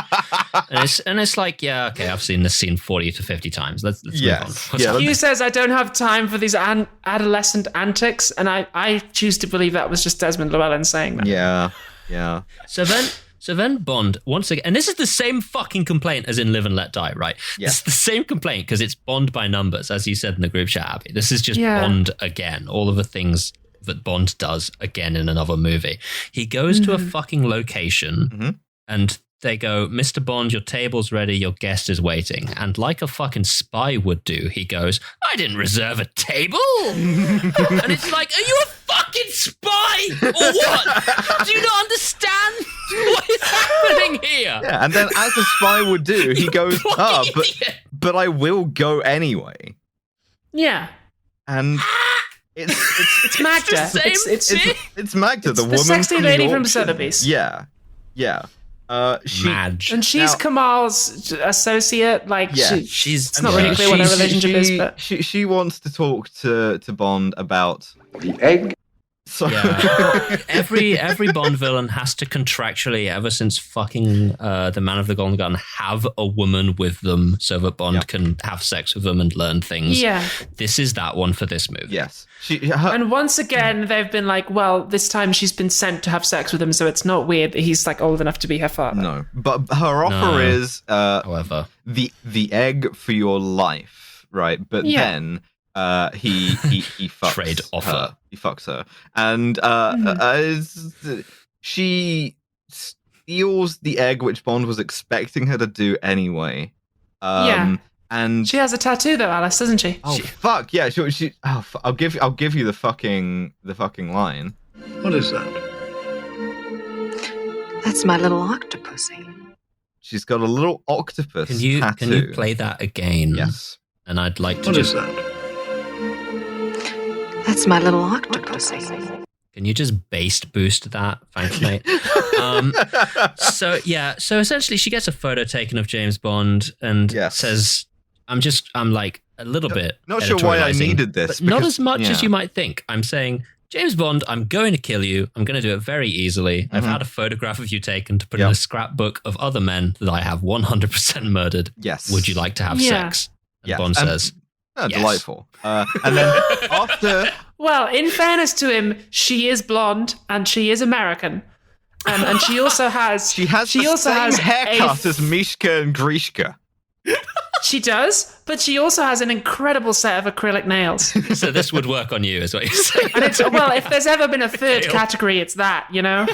and it's like, yeah, okay, I've seen this scene 40 to 50 times. Let's move on. Q says, "I don't have time for these adolescent antics," and I choose to believe that was just Desmond Llewellyn saying that. Yeah. So then Bond, once again, and this is the same fucking complaint as in Live and Let Die, right? Yeah. It's the same complaint because it's Bond by numbers, as you said in the group chat, Abby. This is just Bond again. All of the things that Bond does again in another movie. He goes to a fucking location and they go, "Mr. Bond, your table's ready, your guest is waiting." And like a fucking spy would do, he goes, "I didn't reserve a table." And it's like, are you a fucking spy or what? Do you not understand what is happening here? Yeah, and then as a spy would do, he goes, but I will go anyway. Yeah. And it's Magda. It's Magda, the woman sexy from lady the from auction. Sotheby's. Yeah. Madge. And she's Kamal's associate. Like, it's not really clear what her relationship is, but she wants to talk to Bond about the egg. So every Bond villain has to contractually, ever since fucking the Man of the Golden Gun, have a woman with them so that Bond can have sex with them and learn things. Yeah. This is that one for this movie. Yes. And once again, they've been like, well, this time she's been sent to have sex with him, so it's not weird that he's like old enough to be her father. No, but her offer is, however, the egg for your life, right? But then he fucks trade offer. her. He fucks her, and she steals the egg, which Bond was expecting her to do anyway. And she has a tattoo though, Alice, doesn't she? Oh fuck yeah! I'll give you the fucking line. What is that? That's my little octopussy. She's got a little octopus tattoo. Can you play that again? Yes. And I'd like to What is that? That's my little octopussy. Can you just bass boost that? Thanks, mate. So essentially she gets a photo taken of James Bond and says, I'm like a little bit not sure why I needed this. But not as much as you might think. I'm saying, James Bond, I'm going to kill you. I'm going to do it very easily. I've had a photograph of you taken to put in a scrapbook of other men that I have 100% murdered. Yes. Would you like to have sex? And Bond says, yes. Delightful. And then after... Well, in fairness to him, she is blonde and she is American. And she also has... She also has haircut as Mishka and Grishka. She does, but she also has an incredible set of acrylic nails. So this would work on you, is what you're saying. And if there's ever been a third category, it's that, you know?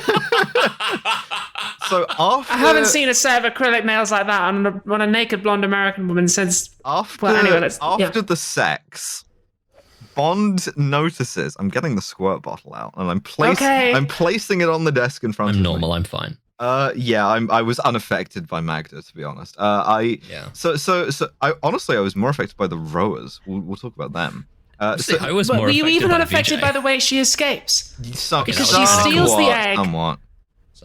So after... I haven't seen a set of acrylic nails like that on a naked blonde American woman since... After the sex, Bond notices... I'm getting the squirt bottle out, and I'm placing it on the desk in front of me. I'm normal, I'm fine. Yeah, I was unaffected by Magda, to be honest. So I honestly was more affected by the rowers. We'll talk about them. So I was more were you even unaffected unaffected by the way she escapes? Because she steals the egg. Somewhat.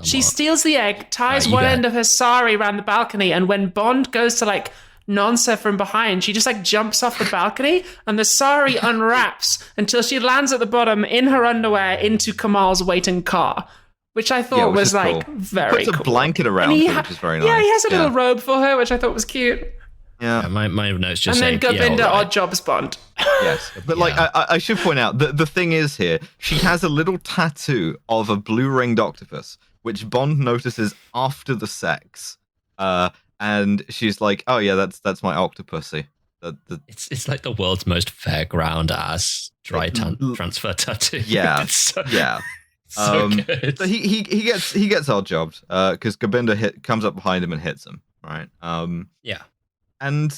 She steals the egg, ties one end of her sari around the balcony, and when Bond goes to like Nonce from behind, she just like jumps off the balcony, and the sari unwraps until she lands at the bottom in her underwear into Kamal's waiting car, which I thought was like cool. very cool. Puts a blanket around her, which is very nice. Yeah, he has a little robe for her, which I thought was cute. Yeah, my notes just say, and then Gobinda Odd Jobs Bond. Yes, but like I should point out the thing is here, she has a little tattoo of a blue ringed octopus, which Bond notices after the sex, and she's like, "Oh yeah, that's my Octopussy." It's like the world's most fairground ass dry transfer tattoo. Yeah, so good. So he gets odd jobs because Gobinda comes up behind him and hits him. Right. Yeah. And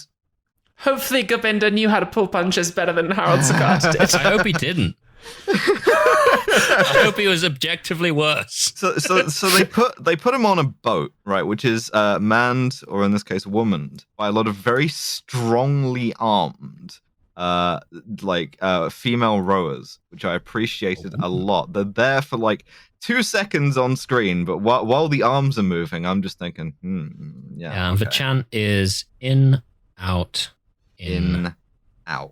hopefully Gobinda knew how to pull punches better than Harold Sagat did. I hope he didn't. I hope he was objectively worse. So they put him on a boat, right, which is manned, or in this case, womaned by a lot of very strongly armed, female rowers, which I appreciated a lot. They're there for like 2 seconds on screen, but while the arms are moving, I'm just thinking, yeah. And the chant is in, out, in, out.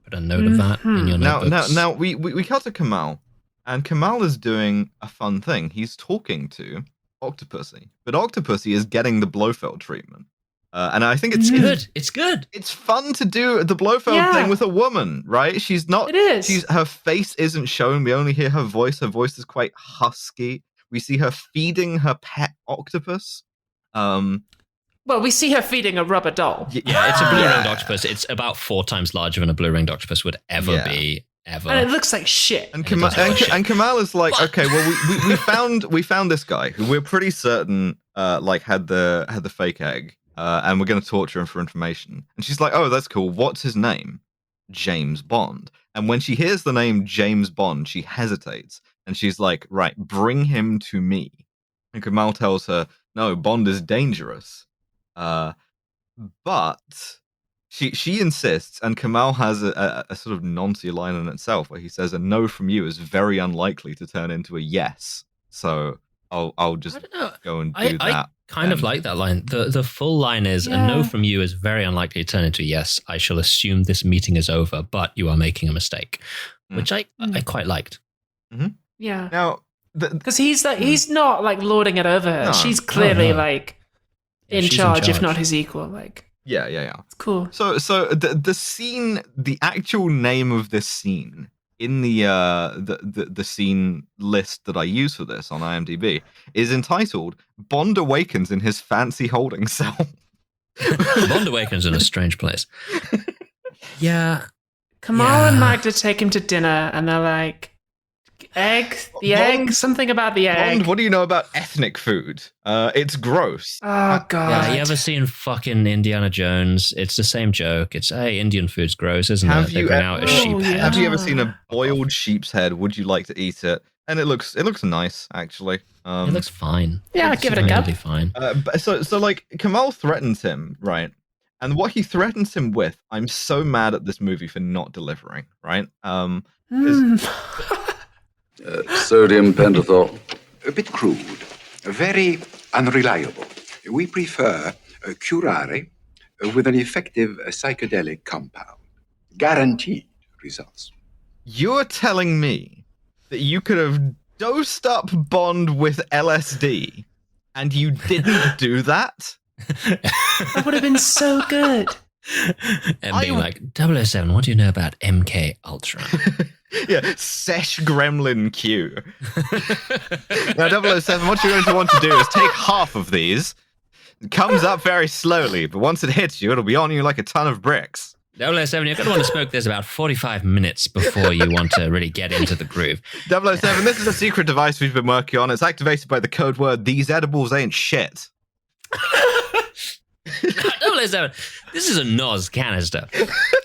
Put a note of that in your notebooks. Now we cut to Kamal, and Kamal is doing a fun thing. He's talking to Octopussy, but Octopussy is getting the Blofeld treatment. And I think it's good. It's good. It's fun to do the Blofeld thing with a woman, right? She's not. It is. Her face isn't shown. We only hear her voice. Her voice is quite husky. We see her feeding her pet octopus. Well, we see her feeding a rubber doll. Yeah, it's a blue-ringed octopus. It's about 4 times larger than a blue-ringed octopus would ever be. Ever. And it looks like shit. And Kamal is like, okay, well, we found this guy who we're pretty certain had the fake egg. And we're going to torture him for information. And she's like, oh, that's cool. What's his name? James Bond. And when she hears the name James Bond, she hesitates. And she's like, right, bring him to me. And Kamal tells her, no, Bond is dangerous. But she insists, and Kamal has a sort of Nonce line in itself where he says, a no from you is very unlikely to turn into a yes. So I'll just go and do that. Kind of like that line. The full line is, a no from you is very unlikely to turn into a yes. I shall assume this meeting is over, but you are making a mistake, which I quite liked. Mm-hmm. Yeah. Now, because he's not like lording it over her. No, she's clearly in charge, if not his equal. Like, yeah. It's cool. So the scene, the actual name of this scene in the scene list that I use for this on IMDb is entitled Bond Awakens in His Fancy Holding Cell. Bond Awakens in a strange place. Yeah. Kamal and Magda take him to dinner and they're like, egg, something about the egg. Bond, what do you know about ethnic food? It's gross. Oh, God. Yeah, you ever seen fucking Indiana Jones? It's the same joke. It's, hey, Indian food's gross, isn't it? They bring out a sheep head. Have you ever seen a boiled sheep's head? Would you like to eat it? And it looks nice, actually. It looks fine. Yeah, give it a go. Fine. So like, Kamal threatens him, right? And what he threatens him with, I'm so mad at this movie for not delivering, right? Sodium pentothal. A bit crude. Very unreliable. We prefer curare with an effective psychedelic compound. Guaranteed results. You're telling me that you could have dosed up Bond with LSD and you didn't do that? That would have been so good. And being like, 007, what do you know about MK Ultra? Yeah, Sesh Gremlin Q. Now, 007, what you're going to want to do is take half of these. It comes up very slowly, but once it hits you, it'll be on you like a ton of bricks. 007, you're going to want to smoke this about 45 minutes before you want to really get into the groove. 007, this is a secret device we've been working on. It's activated by the code word, these edibles ain't shit. Now, 007, this is a Noz canister.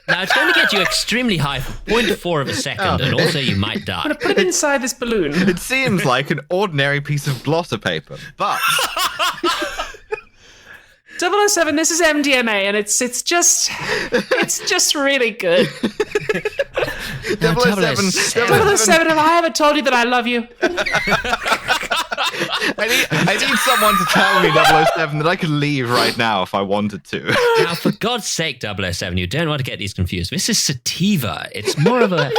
Now, it's going to get you extremely high for 0.4 of a second, and also you might die. I'm going to put it inside this balloon. It seems like an ordinary piece of blotter paper, but... 007, this is MDMA, and it's just really good. 007, 007, have I ever told you that I love you? I need someone to tell me, 007, that I could leave right now if I wanted to. Now, for God's sake, 007, you don't want to get these confused. This is sativa. It's more of a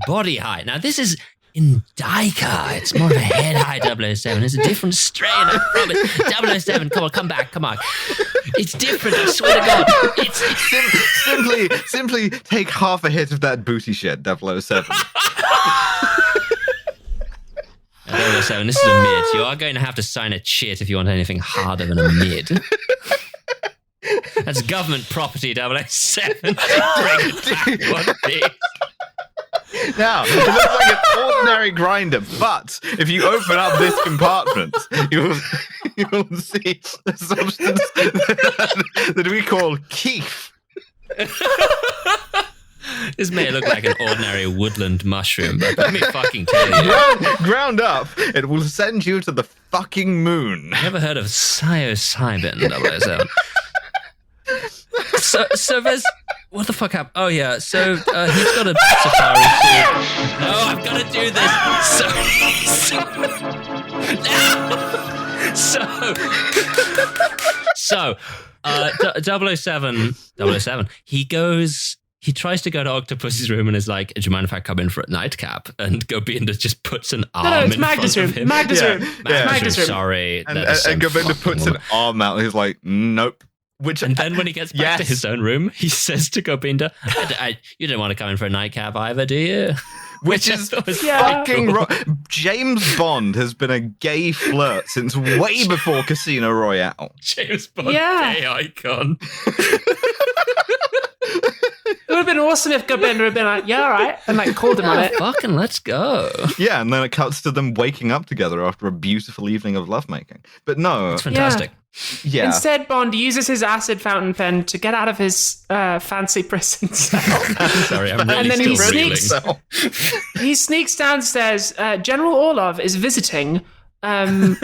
body high. Now, this is indica. It's more of a head high 007. It's a different strain, I promise. 007, come on, come back, come on. It's different, I swear to God. It's Simply take half a hit of that booty shit, 007. 007, this is a mid. You are going to have to sign a chit if you want anything harder than a mid. That's government property, 007. Bring it back one piece. Now, it looks like an ordinary grinder, but if you open up this compartment, you will see a substance that we call keef. This may look like an ordinary woodland mushroom, but let me fucking tell you. Ground up, it will send you to the fucking moon. Never heard of psilocybin, 007. So there's... What the fuck happened? Oh, yeah. So he's got a safari suit. No, I've got to do this. So 007, he tries to go to Octopussy's room and is like, do you mind if I come in for a nightcap? And Gobinda just puts an arm in front of him. Magda's room. Magda's room. Sorry. And Gobinda puts an arm out and he's like, nope. And then when he gets back to his own room, he says to Gobinda, you don't want to come in for a nightcap either, do you? Which is fucking wrong. James Bond has been a gay flirt since way before Casino Royale. James Bond, gay icon. It would have been awesome if Gobinda had been like, yeah, all right, and like called him on it. Fucking let's go. Yeah, and then it cuts to them waking up together after a beautiful evening of lovemaking. But no. It's fantastic. Yeah. Instead, Bond uses his acid fountain pen to get out of his fancy prison cell. Sorry, I'm really and then still he sneaks downstairs. General Orlov is visiting, and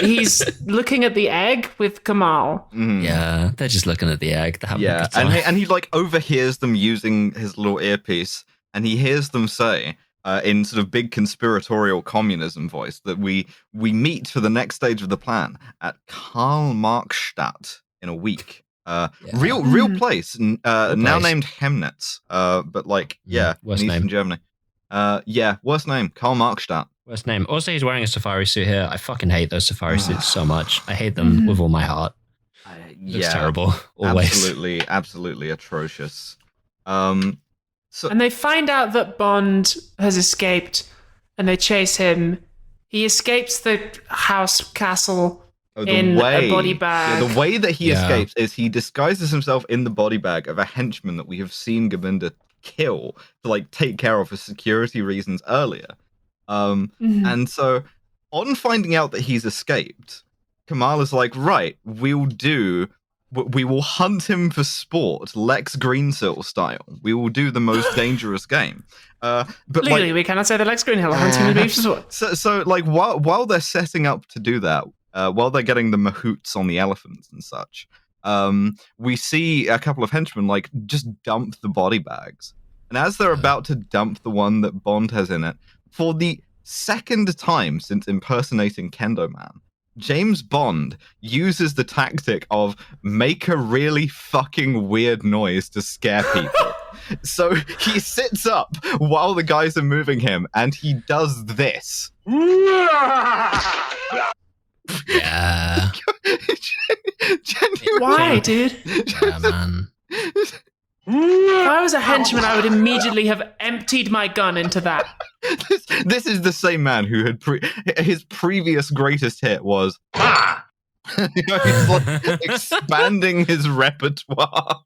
he's looking at the egg with Kamal. Yeah, they're just looking at the egg. Yeah, and he like overhears them using his little earpiece, and he hears them say, in sort of big conspiratorial communism voice, that we meet for the next stage of the plan at Karl-Marx-Stadt in a week. Real place, now named Chemnitz. But like, worst in name. Eastern Germany. Worst name, Karl-Marx-Stadt. Worst name. Also, he's wearing a safari suit here. I fucking hate those safari suits so much. I hate them with all my heart. It's terrible. Always. Absolutely atrocious. And they find out that Bond has escaped, and they chase him. He escapes the castle in a body bag. Yeah, the way that he escapes is he disguises himself in the body bag of a henchman that we have seen Gobinda kill to like take care of for security reasons earlier. And so on finding out that he's escaped, Kamal is like, right, we will hunt him for sport, Lex Greensill style. We will do the most dangerous game. But legally, we cannot say that Lex Greenhill hunting with beef for sport. So like while they're setting up to do that, while they're getting the mahouts on the elephants and such, we see a couple of henchmen like just dump the body bags. And as they're about to dump the one that Bond has in it, for the second time since impersonating Kendo Man, James Bond uses the tactic of make a really fucking weird noise to scare people. So he sits up while the guys are moving him, and he does this. Yeah. Why, dude? Yeah, man. If I was a henchman, I would immediately have emptied my gun into that. This is the same man who had his previous greatest hit was he's like expanding his repertoire.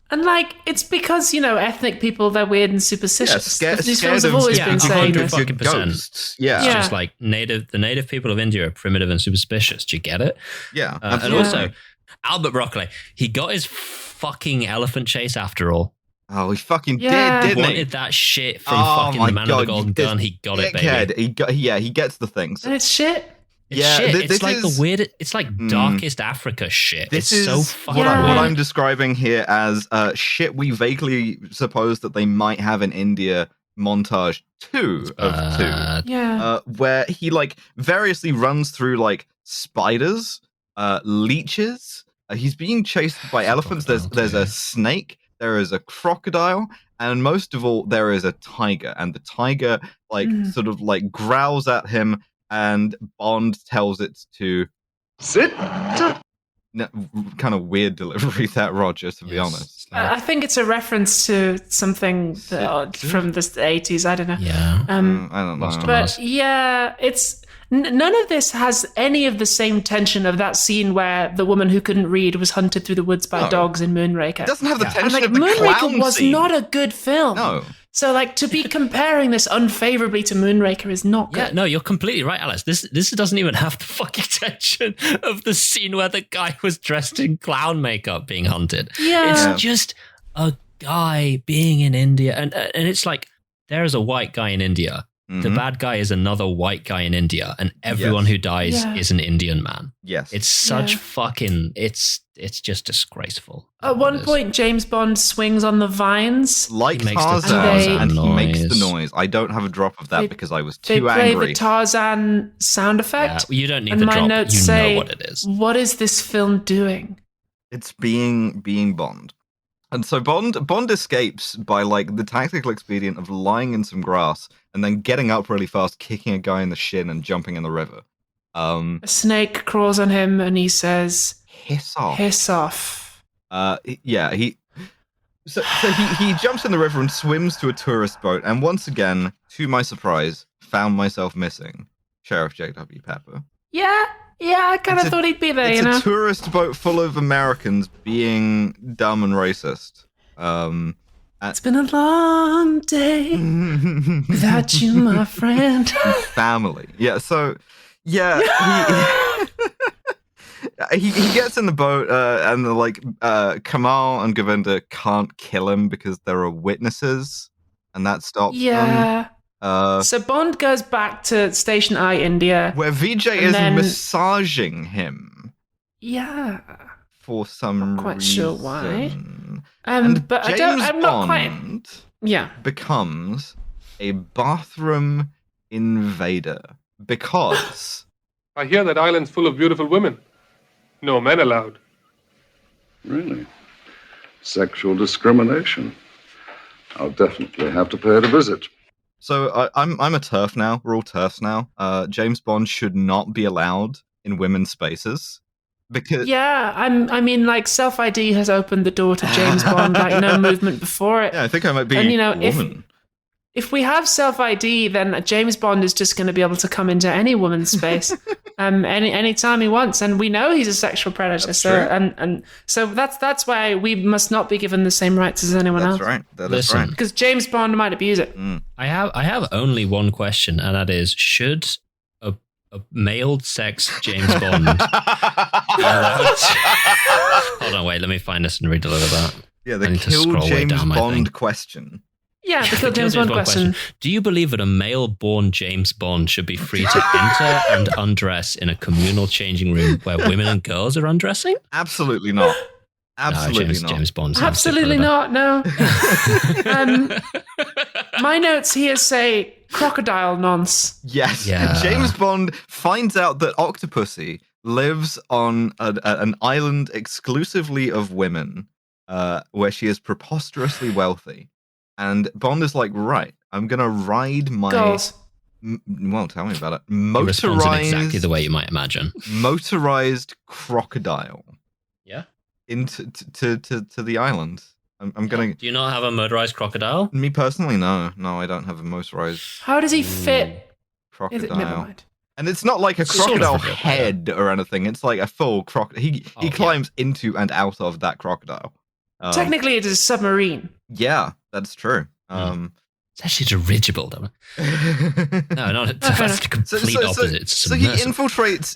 And like, it's because, ethnic people, they're weird and superstitious. These scared films have always been saying this. 100%. Yeah. It's just like the native people of India are primitive and superstitious. Do you get it? Yeah, and also, Albert Broccoli. He got his fucking elephant chase after all. Oh, he fucking Yeah. did, He didn't he? wanted that shit from fucking the man with the golden gun. He got it, baby. He gets the things. And it's shit. It's Yeah, shit. this It's like is- the weird. It's like darkest Africa shit. This It's is so fucking what Yeah. what weird. I'm describing here as shit we vaguely suppose that they might have in India montage 2 of 2. Yeah. Where he like variously runs through like spiders, leeches. He's being chased by elephants. There's a snake. There is a crocodile, and most of all, there is a tiger. And the tiger like sort of like growls at him, and Bond tells it to Sit. no, kind of weird delivery that, Roger, to be honest. I think it's a reference to something from the 80s. I don't know. Yeah. I don't know. But yeah, it's none of this has any of the same tension of that scene where the woman who couldn't read was hunted through the woods by No. dogs in Moonraker. It doesn't have the tension And like of the Moonraker clown was scene. not a good film. No. So like to be comparing this unfavorably to Moonraker is not good. Yeah, no, you're completely right, Alice. This doesn't even have the fucking tension of the scene where the guy was dressed in clown makeup being hunted. Yeah. It's just a guy being in India, and it's like there is a white guy in India. The bad guy is another white guy in India, and everyone who dies is an Indian man. Yes. It's such fucking. It's just disgraceful. At one point, James Bond swings on the vines. Like He makes the Tarzan, Tarzan and he makes the noise. noise. I don't have a drop of that They- because I was They too play angry. the Tarzan sound Yeah, effect. you don't need And the my drop. notes You say, know what it is. what is this film doing? It's being Bond. And so Bond escapes by like the tactical expedient of lying in some grass and then getting up really fast, kicking a guy in the shin and jumping in the river. A snake crawls on him and he says, Hiss off. hiss off. Yeah, he jumps in the river and swims to a tourist boat, and once again, to my surprise, found myself missing Sheriff J.W. Pepper. Yeah, I kind It's of a- thought he'd be there, It's you know? a tourist boat full of Americans being dumb and racist. It's been a long day without you, my friend. Family. Yeah, so yeah, he gets in the boat and the like Kamal and Gobinda can't kill him because there are witnesses, and that stops them. Yeah. So Bond goes back to Station I, India. Where Vijay And is then- massaging him Yeah. for some Not quite sure why. reason. But James I'm not quite. Bond Yeah. becomes a bathroom invader because I hear that island's full of beautiful women. No men allowed. Really? Sexual discrimination. I'll definitely have to pay it a visit. so I'm a TERF now. We're all TERFs now. James Bond should not be allowed in women's spaces because Yeah, I mean, like, self-ID has opened the door to James Bond, like no movement before it. yeah, I think I might be And, you know, a woman. If we have self-ID, then James Bond is just going to be able to come into any woman's space any time he wants, and we know he's a sexual predator. That's So true. and so that's why we must not be given the same rights as anyone That's else. right. That is Listen. right. Because James Bond might abuse it. I have only one question, and that is: should a male sex James Bond? Hold on, wait. Let me find this and read a little bit. Yeah, I the need to kill scroll way James down my Bond thing. question. Yeah, the Kill The James Bond question. Do you believe that a male-born James Bond should be free to enter and undress in a communal changing room where women and girls are undressing? Absolutely not. Absolutely no, not. James Bond. Absolutely not. No. My notes here say crocodile nonce. Yes. Yeah. James Bond finds out that Octopussy lives on an island exclusively of women, where she is preposterously wealthy. And Bond is like, right, I'm going to ride my... Girls. Well, tell me about it. He responds in Motorized, exactly the way you might imagine. motorized crocodile Yeah. into to the island. I'm going to... Do you not have a motorized crocodile? Me personally, no. No, I don't have a motorized How does he fit? Is crocodile. it, never mind. And it's not like a Sort of crocodile real, yeah. head or anything. It's like a full crocodile. He yeah. climbs into and out of that crocodile. Technically, it is a submarine. Yeah, that's true. It's actually dirigible, though. No, not that's the complete opposite. It's so he infiltrates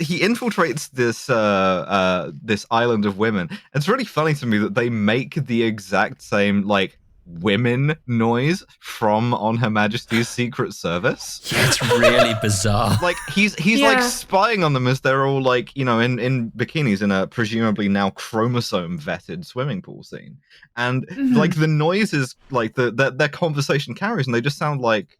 this island of women. It's really funny to me that they make the exact same like women noise from On Her Majesty's Secret Service. Yeah, it's really bizarre. Like he's like spying on them as they're all like, you know, in bikinis in a presumably now chromosome vetted swimming pool scene. And like the noises, like their conversation carries, and they just sound like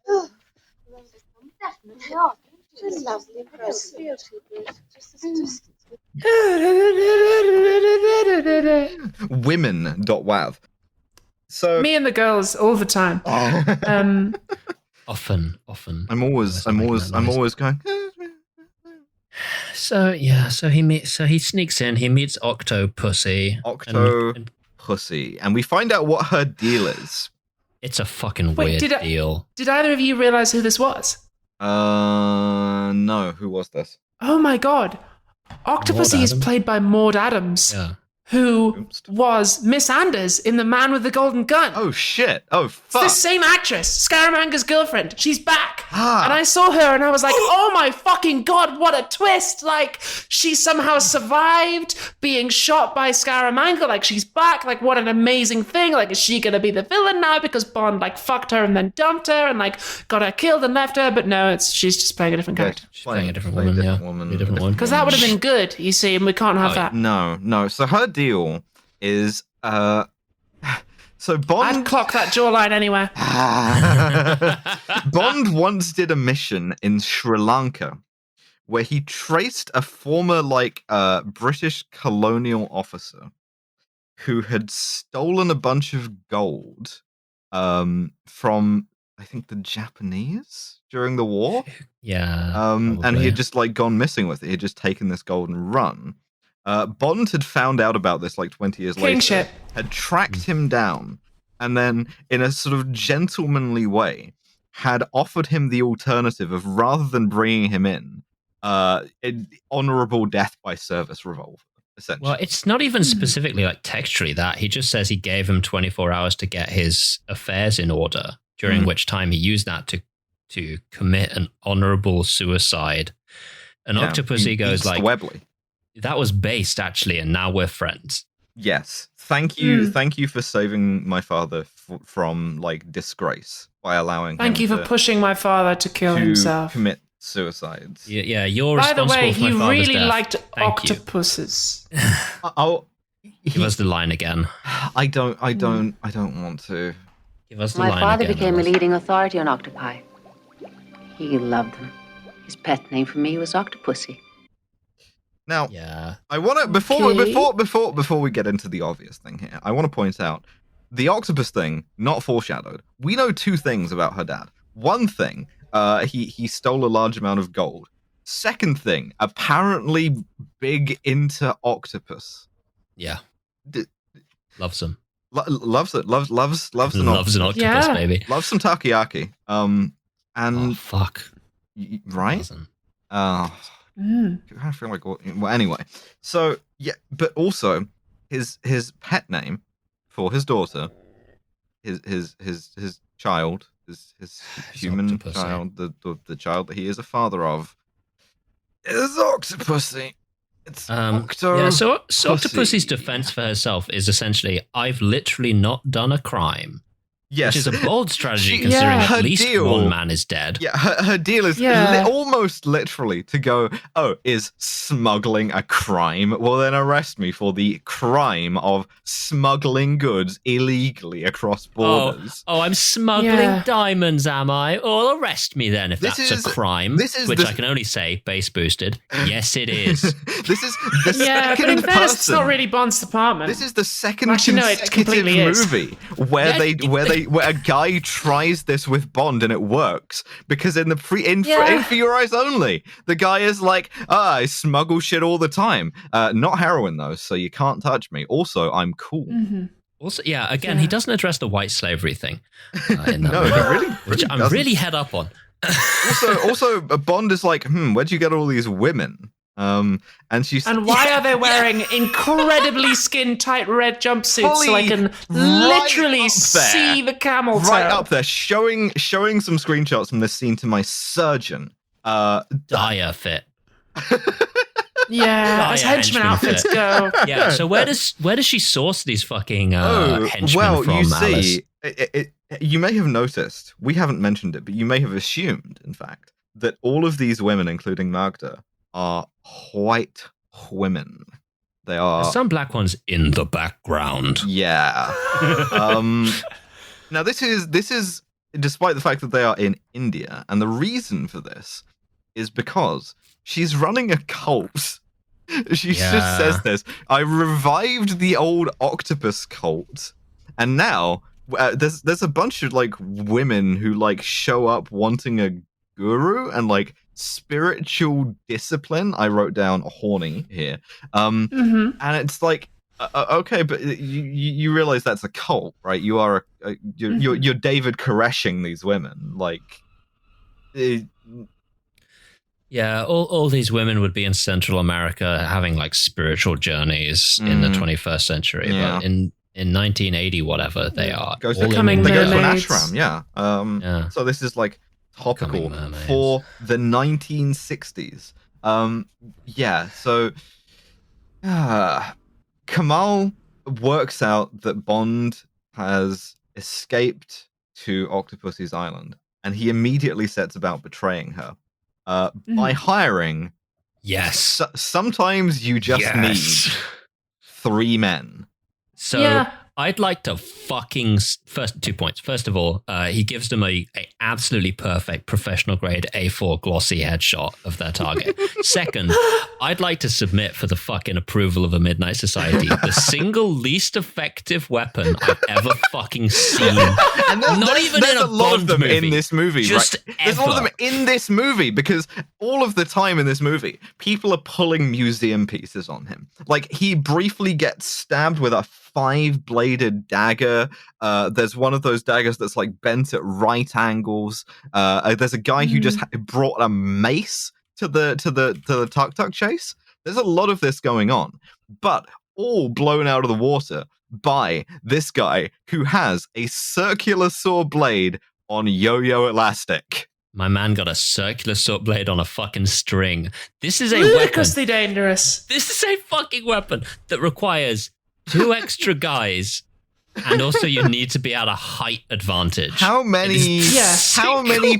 women.wav. So me and the girls all the time. Often. I'm always going. So he sneaks in. He meets Octopussy. Octopussy, and we find out what her deal is. It's a fucking weird deal. Did either of you realize who this was? No. Who was this? Oh my god, Octopussy is played by Maud Adams. Yeah. Who was Miss Anders in The Man with the Golden Gun. Oh, shit. Oh, fuck. It's the same actress, Scaramanga's girlfriend. She's back. And I saw her and I was like, oh my fucking God, what a twist. Like, she somehow survived being shot by Scaramanga. Like, she's back. Like, what an amazing thing. Like, is she going to be the villain now because Bond, like, fucked her and then dumped her and, like, got her killed and left her? But no, she's just playing a different character. She's playing a different woman. Because that would have been good, you see, and we can't have that. No. So her deal is so Bond. I'd clock that jawline anywhere. Bond once did a mission in Sri Lanka where he traced a former British colonial officer who had stolen a bunch of gold from I think the Japanese during the war. Yeah. And he had just gone missing with it. He had just taken this gold and run. Bond had found out about this 20 years later, had tracked him down, and then in a sort of gentlemanly way had offered him the alternative of, rather than bringing him in, an honorable death by service revolver, essentially. Well, it's not even specifically textually that. He just says he gave him 24 hours to get his affairs in order, during which time he used that to commit an honorable suicide. And Octopussy goes Webley. That was based, actually, and now we're friends. Yes. Thank you for saving my father from disgrace by allowing Thank you for pushing my father to kill himself. Commit suicides. Yeah, you're By the responsible way, for my he father's really death. liked Thank octopuses. Give us the line again. I don't want to. Give us the My line father again. became a leading authority on octopi. He loved them. His pet name for me was Octopussy. Now, yeah. I want to before we get into the obvious thing here, I want to point out the octopus thing, not foreshadowed. We know two things about her dad. One thing, he stole a large amount of gold. Second thing, apparently big into octopus. Yeah, loves them. Loves it. Loves an octopus, baby. Loves some takoyaki. And fuck, right? I feel like, well, anyway. So yeah, but also his pet name for his daughter, his child, his human Octopussy. child, the child that he is a father of, is Octopussy. It's So Octopussy's defense for herself is essentially, I've literally not done a crime. Yes. Which is a bold strategy, considering at least one man is dead. Yeah, her deal is almost literally to go, is smuggling a crime? Well, then arrest me for the crime of smuggling goods illegally across borders. Oh, I'm smuggling diamonds, am I? Well, arrest me then if that's a crime. Which I can only say, base boosted. Yes, it is. This is the second but in fairness, person. it's not really Bond's department. This is the second it completely movie where a guy tries this with Bond and it works, because in For Your Eyes Only, the guy is like, I smuggle shit all the time. Not heroin though, so you can't touch me. Also, I'm cool. Mm-hmm. Also, he doesn't address the white slavery thing. In that No, movie, he really which I'm doesn't. really head up on. also, Bond is like, where'd you get all these women? And she's And why are they wearing incredibly skin-tight red jumpsuits so I can literally see the camel toe? Right up there, showing some screenshots from this scene to my surgeon. Dire fit. Yeah, as henchman outfits go. Yeah, so where does she source these fucking henchmen from, you see, Alice? You may have noticed, we haven't mentioned it, but you may have assumed, in fact, that all of these women, including Magda, are white women. They are... There's some black ones in the background. Yeah. Now, this is despite the fact that they are in India, and the reason for this is because she's running a cult. She just says this. I revived the old octopus cult, and now there's a bunch of like women who like show up wanting a guru and like spiritual discipline. I wrote down horny here, and it's like okay, but you realize that's a cult, right? You are you're David Koreshing these women, like. Yeah, all these women would be in Central America having like spiritual journeys in the 21st century. Yeah. But in 1980, whatever they are. They go to an ashram, yeah. So this is like topical for the 1960s. Yeah, so Kamal works out that Bond has escaped to Octopussy's island, and he immediately sets about betraying her. By hiring, sometimes you just need 3 men. So I'd like to fucking first 2 points. First of all, he gives them a absolutely perfect professional grade A4 glossy headshot of their target. Second, I'd like to submit for the fucking approval of a Midnight Society the single least effective weapon I've ever fucking seen. And not even in a lot of them movie. In this movie. Just right? There's a lot of them in this movie because all of the time in this movie, people are pulling museum pieces on him. Like he briefly gets stabbed with a 5-bladed dagger. There's one of those daggers that's like bent at right angles. There's a guy who just brought a mace to the tuk-tuk chase. There's a lot of this going on, but all blown out of the water by this guy who has a circular saw blade on yo-yo elastic. My man got a circular saw blade on a fucking string. This is a ludicrously dangerous. This is a fucking weapon that requires 2 extra guys, and also you need to be at a height advantage. How many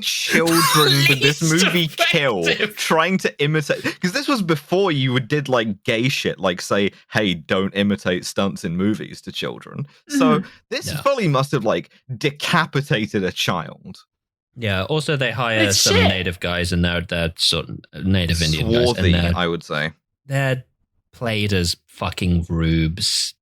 children did this movie kill trying to imitate? Because this was before you did like gay shit, like say, hey, don't imitate stunts in movies to children. So this fully must have like decapitated a child. Yeah, also they hire some native guys, and they're sort of native Indian Swarthy, guys. And I would say. They're played as fucking rubes.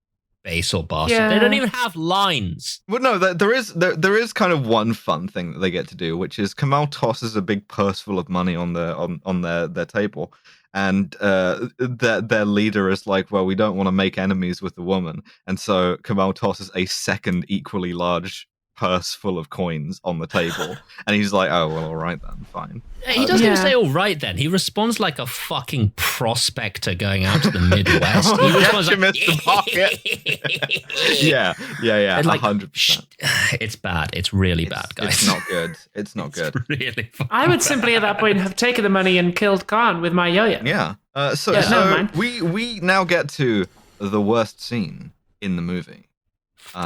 Base or bastard. Yeah. They don't even have lines. Well, no, there is kind of one fun thing that they get to do, which is Kamal tosses a big purse full of money on their table, and their leader is like, well, we don't want to make enemies with the woman, and so Kamal tosses a second equally large purse full of coins on the table, and he's like, oh, well, all right then, fine. He doesn't even say all right then. He responds like a fucking prospector going out to the Midwest. He responds like, Mr. Pocket. yeah, like, 100%. It's bad. It's really bad, guys. It's not good. It's not good. Really I would simply at that point have taken the money and killed Khan with my yo-yo. Yeah. So we now get to the worst scene in the movie.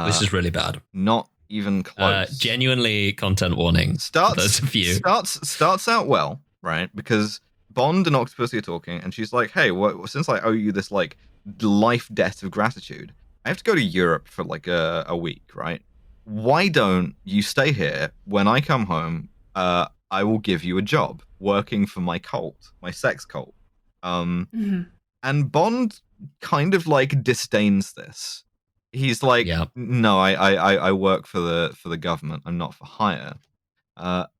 This is really bad. Not even close. Genuinely content warning. Starts out well, right? Because Bond and Octopussy are talking, and she's like, "Hey, since I owe you this like life debt of gratitude, I have to go to Europe for like a week, right? Why don't you stay here? When I come home, I will give you a job working for my cult, my sex cult." And Bond kind of like disdains this. He's like, no, I work for the government. I'm not for hire.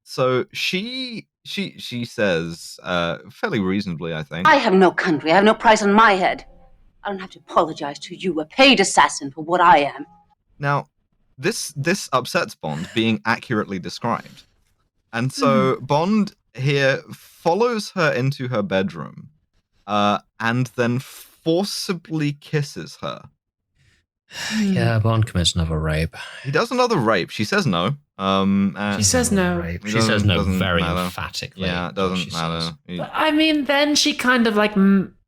So she says, fairly reasonably, I think. I have no country. I have no price on my head. I don't have to apologize to you, a paid assassin, for what I am. Now, this upsets Bond, being accurately described. And so Bond here follows her into her bedroom and then forcibly kisses her. Yeah, Bond commits another rape. He does another rape. She says no. She says no. Rape. She says no very matter. emphatically. Yeah, it doesn't matter. But, I mean, then she kind of like.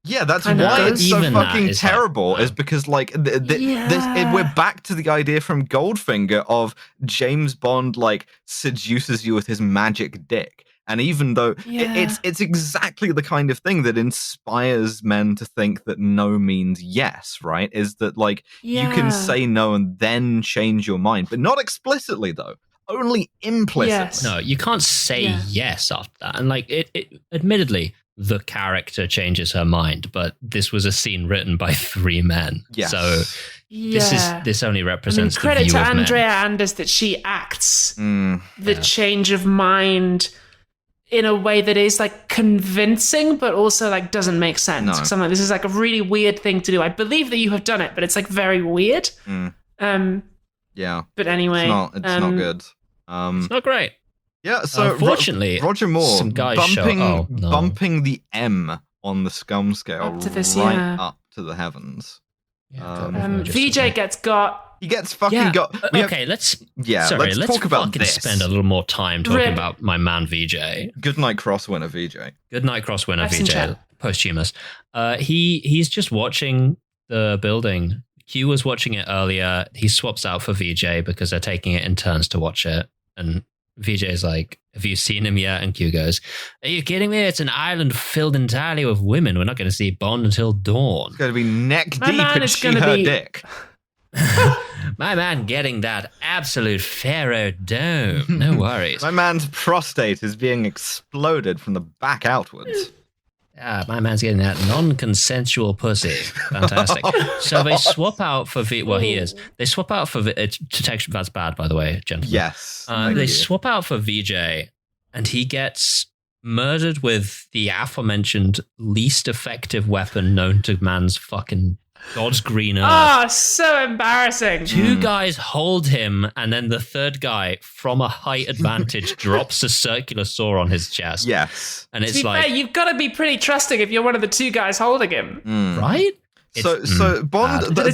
Yeah, that's kind why of it's so even fucking is terrible. like, is because like we're back to the idea from Goldfinger of James Bond like seduces you with his magic dick. And even though it's exactly the kind of thing that inspires men to think that no means yes, right? Is that like you can say no and then change your mind, but not explicitly though, only implicitly. Yes. No, you can't say yes after that. And like it admittedly, the character changes her mind, but this was a scene written by 3 men. Yes. So this only represents credit the view to of Andrea men. Anders that she acts the change of mind in a way that is like convincing, but also like doesn't make sense. No. 'Cause I'm like, this is like a really weird thing to do. I believe that you have done it, but it's like very weird. Yeah. But anyway, It's not good. It's not great. Yeah, so unfortunately, Roger Moore some guys bumping the M on the scum scale Up to this, up to the heavens. Vijay gets got. He gets fucking got. Let's let's talk about this. Spend a little more time talking about my man Vijay. Goodnight Cross winner Vijay. Goodnight Cross winner Vijay. Posthumous. He's just watching the building. Q was watching it earlier. He swaps out for Vijay because they're taking it in turns to watch it. And Vijay's like, have you seen him yet? And Q goes, are you kidding me? It's an island filled entirely with women. We're not going to see Bond until dawn. It's going to be neck deep in her dick. My man getting that absolute pharaoh dome. No worries. My man's prostate is being exploded from the back outwards. Yeah, my man's getting that non-consensual pussy. Fantastic. So they swap out for They swap out for detection. That's bad, by the way, gentlemen. Yes. They swap out for Vijay, and he gets murdered with the aforementioned least effective weapon known to man's fucking God's green earth. Oh, so embarrassing. 2 guys hold him, and then the 3rd guy, from a height advantage, drops a circular saw on his chest. Yes. And it's to be like... fair, you've got to be pretty trusting if you're one of the 2 guys holding him. Right? So Bond, those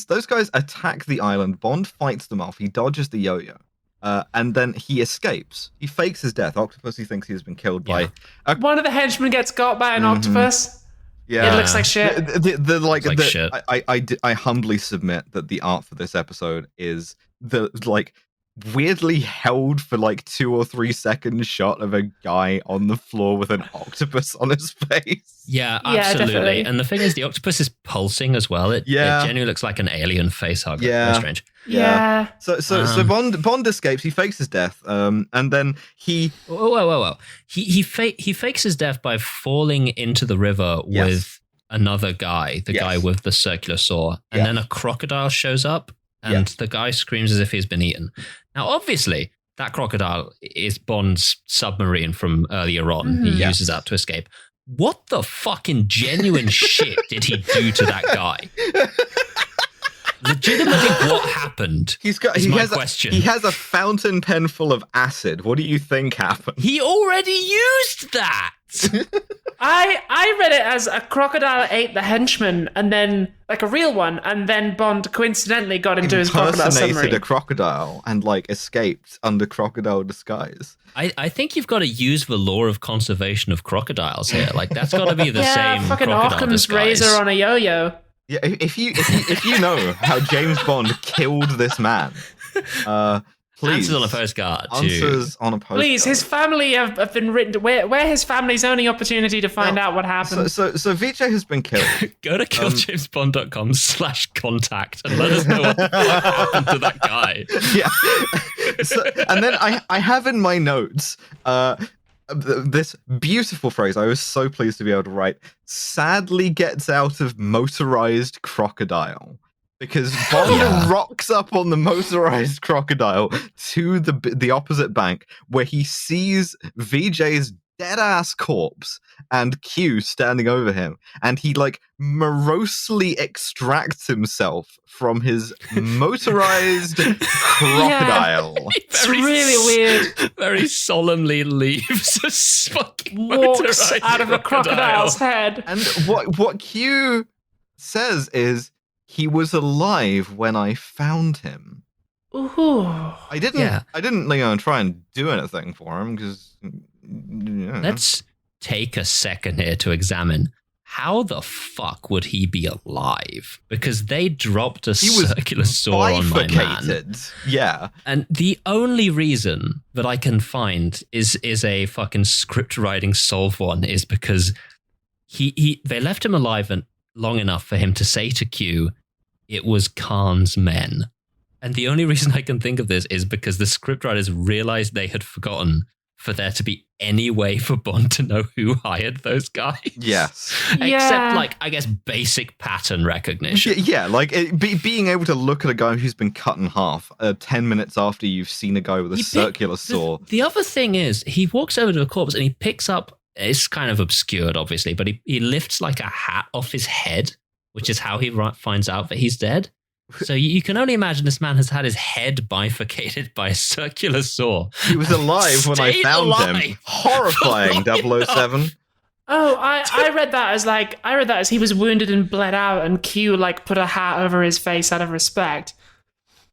those guys attack the island. Bond fights them off. He dodges the yo-yo. And then he escapes. He fakes his death. Octopussy thinks he's been killed by... One of the henchmen gets got by an octopus. Yeah, it looks like shit. Shit. I humbly submit that the art for this episode is the weirdly held for 2 or 3 second shot of a guy on the floor with an octopus on his face. Yeah, absolutely. Definitely. And the thing is, the octopus is pulsing as well. It genuinely looks like an alien face hugger. Yeah. Very strange. Yeah. So Bond escapes. He fakes his death. And then he. Whoa. He fakes his death by falling into the river with another guy, the guy with the circular saw, and then a crocodile shows up, and the guy screams as if he's been eaten. Now, obviously, that crocodile is Bond's submarine from earlier on. He uses that to escape. What the fucking genuine shit did he do to that guy? Legitimately, what happened? He has a fountain pen full of acid. What do you think happened? He already used that. I read it as a crocodile ate the henchman, and then like a real one, and then Bond coincidentally got into his crocodile submarine. A crocodile and escaped under crocodile disguise. I think you've got to use the law of conservation of crocodiles here. That's got to be the same. Fucking crocodile Occam's disguise. razor on a yo-yo. Yeah, if you know how James Bond killed this man, please answers on a postcard. Please, his family have been written. We're his family's only opportunity to find out what happened. So Vijay has been killed. Go to killjamesbond.com/contact and let us know what happened to that guy. Yeah. And then I have in my notes this beautiful phrase I was so pleased to be able to write: sadly gets out of motorized crocodile. Because Bond rocks up on the motorized crocodile to the opposite bank, where he sees Vijay's dead-ass corpse and Q standing over him, and he like morosely extracts himself from his motorized crocodile. It's really weird. Very solemnly leaves a fucking Walks motorized out of a crocodile's crocodile. head. And what Q says is, he was alive when I found him. Ooh. I didn't try and do anything for him because. Let's take a second here to examine how the fuck would he be alive? Because they dropped a circular saw on my man. Yeah. And the only reason that I can find is a fucking script writing solve one is because they left him alive and long enough for him to say to Q, it was Khan's men. And the only reason I can think of this is because the scriptwriters realized they had forgotten for there to be any way for Bond to know who hired those guys. Yes. Except, like, I guess, basic pattern recognition. Yeah, like being able to look at a guy who's been cut in half 10 minutes after you've seen a guy with a circular saw. The other thing is, he walks over to a corpse and he picks up, it's kind of obscured, obviously, but he lifts like a hat off his head, which is how he finds out that he's dead. So you can only imagine this man has had his head bifurcated by a circular saw. He was alive when I found him. Horrifying, 007. Oh, I read that as he was wounded and bled out, and Q like put a hat over his face out of respect.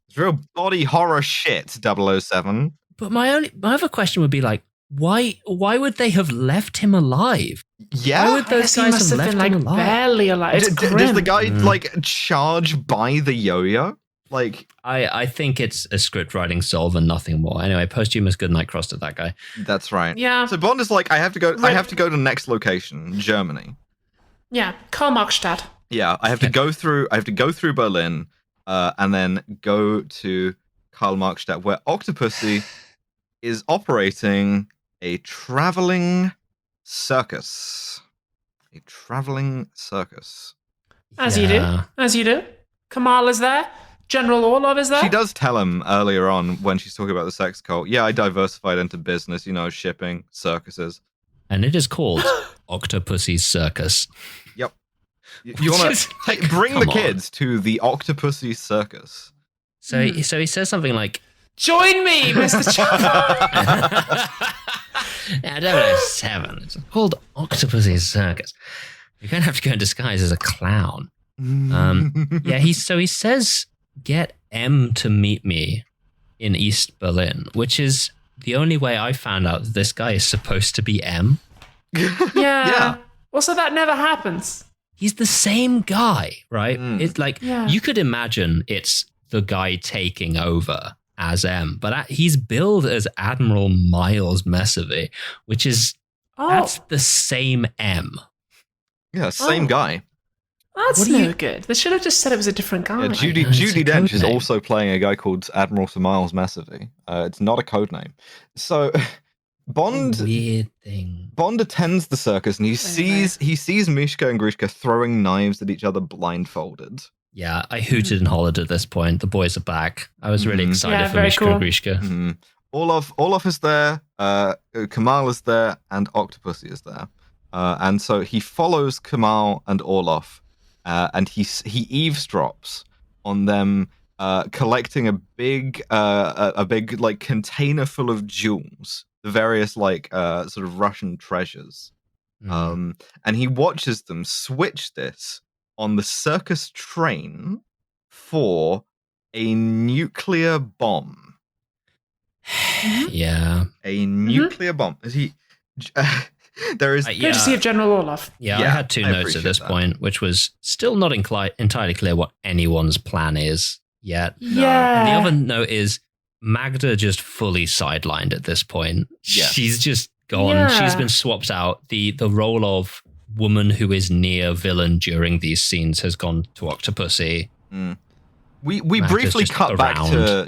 It's real body horror shit, 007. But my other question would be like, why would they have left him alive? Yeah, why would those guys have left been, him alive? Barely alive. It's grim. Does the guy like charge by the yo-yo? Like, I think it's a script writing solve and nothing more. Anyway, posthumous goodnight cross to that guy. That's right. Yeah. So Bond is like, I have to go to the next location, Germany. Yeah, Karl-Marxstadt. Yeah, I have to go through Berlin, and then go to Karl-Marxstadt, where Octopussy is operating a traveling circus. A traveling circus. As you do. Kamal is there. General Orlov is there. She does tell him earlier on when she's talking about the sex cult. Yeah, I diversified into business, shipping, circuses. And it is called Octopussy's Circus. Yep. You want to bring the kids to the Octopussy Circus. So he says something like, join me, Mr. Chopper. Now, 007. It's called Octopussy's Circus. You're going to have to go in disguise as a clown. He says, get M to meet me in East Berlin, which is the only way I found out that this guy is supposed to be M. Yeah. Well, so that never happens. He's the same guy, right? It's like, you could imagine it's the guy taking over as M, but he's billed as Admiral Miles Messervy, which is that's the same M. Yeah, same guy. That's no good. They should have just said it was a different guy. Yeah, Judi Dench is also playing a guy called Admiral Sir Miles Messervy. It's not a code name. So Bond weird thing. Bond attends the circus and he sees Mishka and Grishka throwing knives at each other blindfolded. Yeah, I hooted and hollered at this point. The boys are back. I was really excited for Mishka and Grishka. Orlov is there, Kamal is there, and Octopussy is there. And so he follows Kamal and Orlov, and he eavesdrops on them collecting a big like container full of jewels, the various like sort of Russian treasures. And he watches them switch this on the circus train for a nuclear bomb. Yeah. A nuclear bomb. Is he... there is... Courtesy of General Orlov. Yeah, I had two notes at this point, which was still not entirely clear what anyone's plan is yet. Yeah. And the other note is Magda just fully sidelined at this point. Yeah. She's just gone. Yeah. She's been swapped out. The role of woman who is near villain during these scenes has gone to Octopussy. We briefly cut back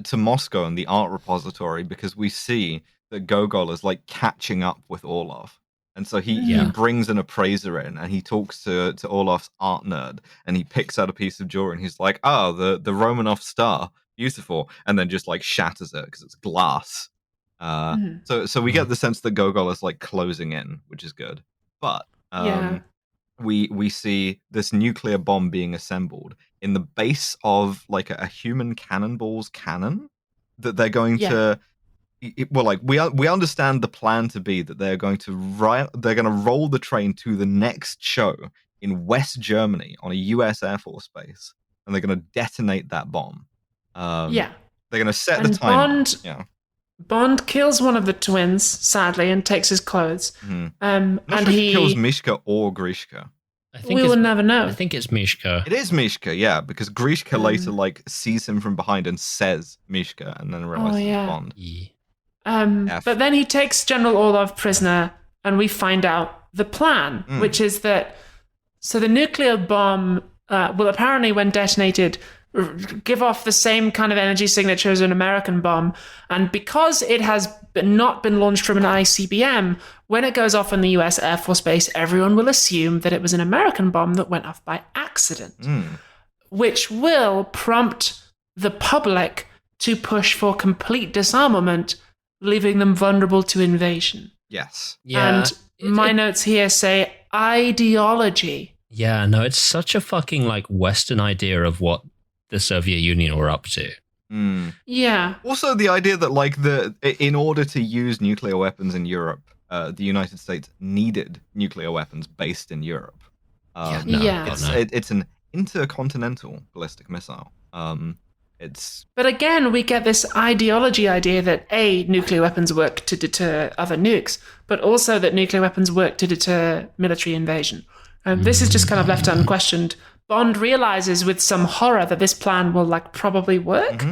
to Moscow and the art repository because we see that Gogol is like catching up with Orlov. And so he brings an appraiser in and he talks to Orlov's art nerd and he picks out a piece of jewelry and he's like, oh, the Romanov star, beautiful. And then just like shatters it because it's glass. So we get the sense that Gogol is like closing in, which is good. But we see this nuclear bomb being assembled in the base of like a human cannonball's cannon that they're going to. Well, like we understand the plan to be that they're going to roll the train to the next show in West Germany on a U.S. Air Force base, and they're going to detonate that bomb. They're going to set the timer. Bond kills one of the twins, sadly, and takes his clothes. Not sure if he kills Mishka or Grishka. We will never know. I think it's Mishka. It is Mishka, yeah, because Grishka later like sees him from behind and says Mishka, and then realizes it's Bond. But then he takes General Orlov prisoner, and we find out the plan, which is that so the nuclear bomb will apparently, when detonated, give off the same kind of energy signature as an American bomb, and because it has not been launched from an ICBM, when it goes off in the US Air Force Base, everyone will assume that it was an American bomb that went off by accident, which will prompt the public to push for complete disarmament, leaving them vulnerable to invasion. Yes. Yeah. And my notes here say ideology. Yeah, no, it's such a fucking like Western idea of what the Soviet Union were up to. Yeah. Also, the idea that like in order to use nuclear weapons in Europe, the United States needed nuclear weapons based in Europe. It's an intercontinental ballistic missile. But again, we get this ideology idea that nuclear weapons work to deter other nukes, but also that nuclear weapons work to deter military invasion. This is just kind of left unquestioned. Bond realizes with some horror that this plan will like probably work.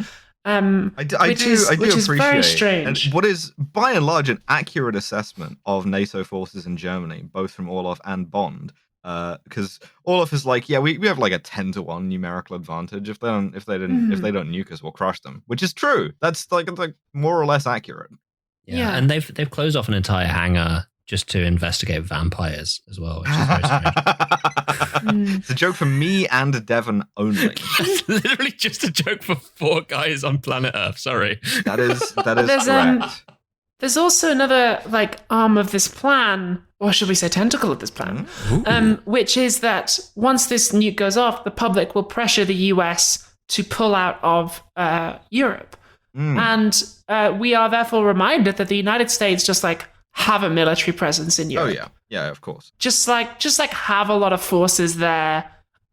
Which is very strange. And what is by and large an accurate assessment of NATO forces in Germany, both from Orlov and Bond. Because Orlov is like, we have like a 10-1 numerical advantage. If they don't nuke us, we'll crush them. Which is true. That's like more or less accurate. Yeah. And they've closed off an entire hangar just to investigate vampires as well, which is very strange. It's a joke for me and Devon only. That's literally just a joke for 4 guys on planet Earth. Sorry. That is correct. There's also another like arm of this plan, or should we say tentacle of this plan, which is that once this nuke goes off, the public will pressure the US to pull out of Europe. And we are therefore reminded that the United States just like have a military presence in Europe. Oh yeah. Yeah, of course. Just like have a lot of forces there,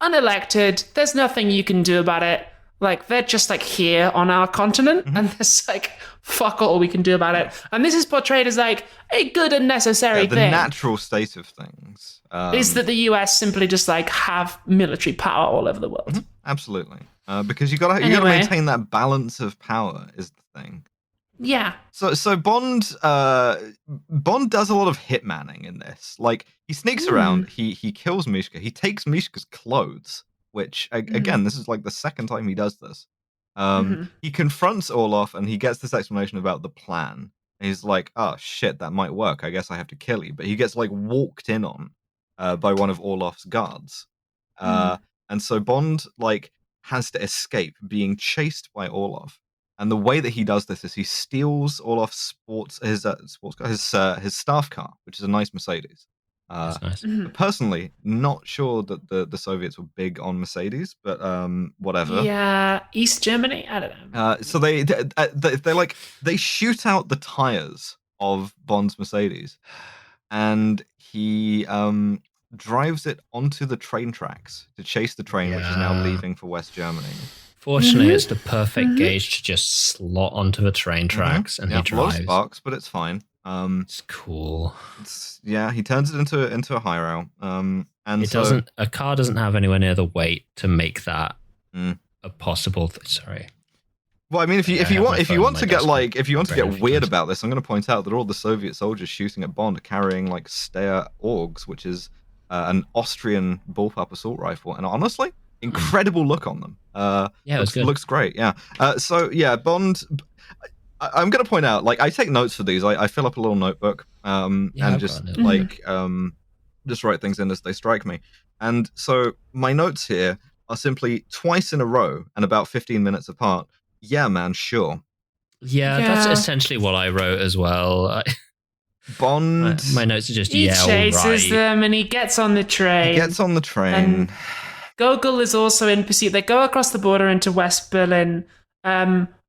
unelected. There's nothing you can do about it. Like they're just like here on our continent, and there's like fuck all we can do about it. And this is portrayed as like a good and necessary the thing. The natural state of things is that the US simply just like have military power all over the world. Absolutely, because you gotta maintain that balance of power is the thing. Yeah. So Bond does a lot of hitmanning in this. Like he sneaks around, he kills Mishka, he takes Mishka's clothes, which again, this is like the second time he does this. He confronts Orlov and he gets this explanation about the plan. And he's like, oh shit, that might work. I guess I have to kill you. But he gets like walked in on by one of Orlov's guards. And so Bond like has to escape being chased by Orlov. And the way that he does this is he steals Orlov's his staff car, which is a nice Mercedes. That's nice. Personally, not sure that the Soviets were big on Mercedes, but whatever. Yeah, East Germany, I don't know. So they shoot out the tires of Bond's Mercedes, and he drives it onto the train tracks to chase the train, which is now leaving for West Germany. Fortunately, it's the perfect gauge to just slot onto the train tracks, and he drives. Low sparks, but it's fine. It's cool. He turns it into a high rail. And a car doesn't have anywhere near the weight to make that a possible. Sorry. Well, I mean, if you want to get weird about this, I'm going to point out that all the Soviet soldiers shooting at Bond are carrying like Steyr Augs, which is an Austrian bullpup assault rifle, and honestly, incredible look on them. It was good. Looks great. Yeah. Bond. I'm going to point out, like, I take notes for these. I fill up a little notebook, and just just write things in as they strike me. And so my notes here are simply twice in a row and about 15 minutes apart. Yeah, man, sure. Yeah, that's essentially what I wrote as well. Bond. My notes are just he chases them and he gets on the train. And Gogol is also in pursuit. They go across the border into West Berlin.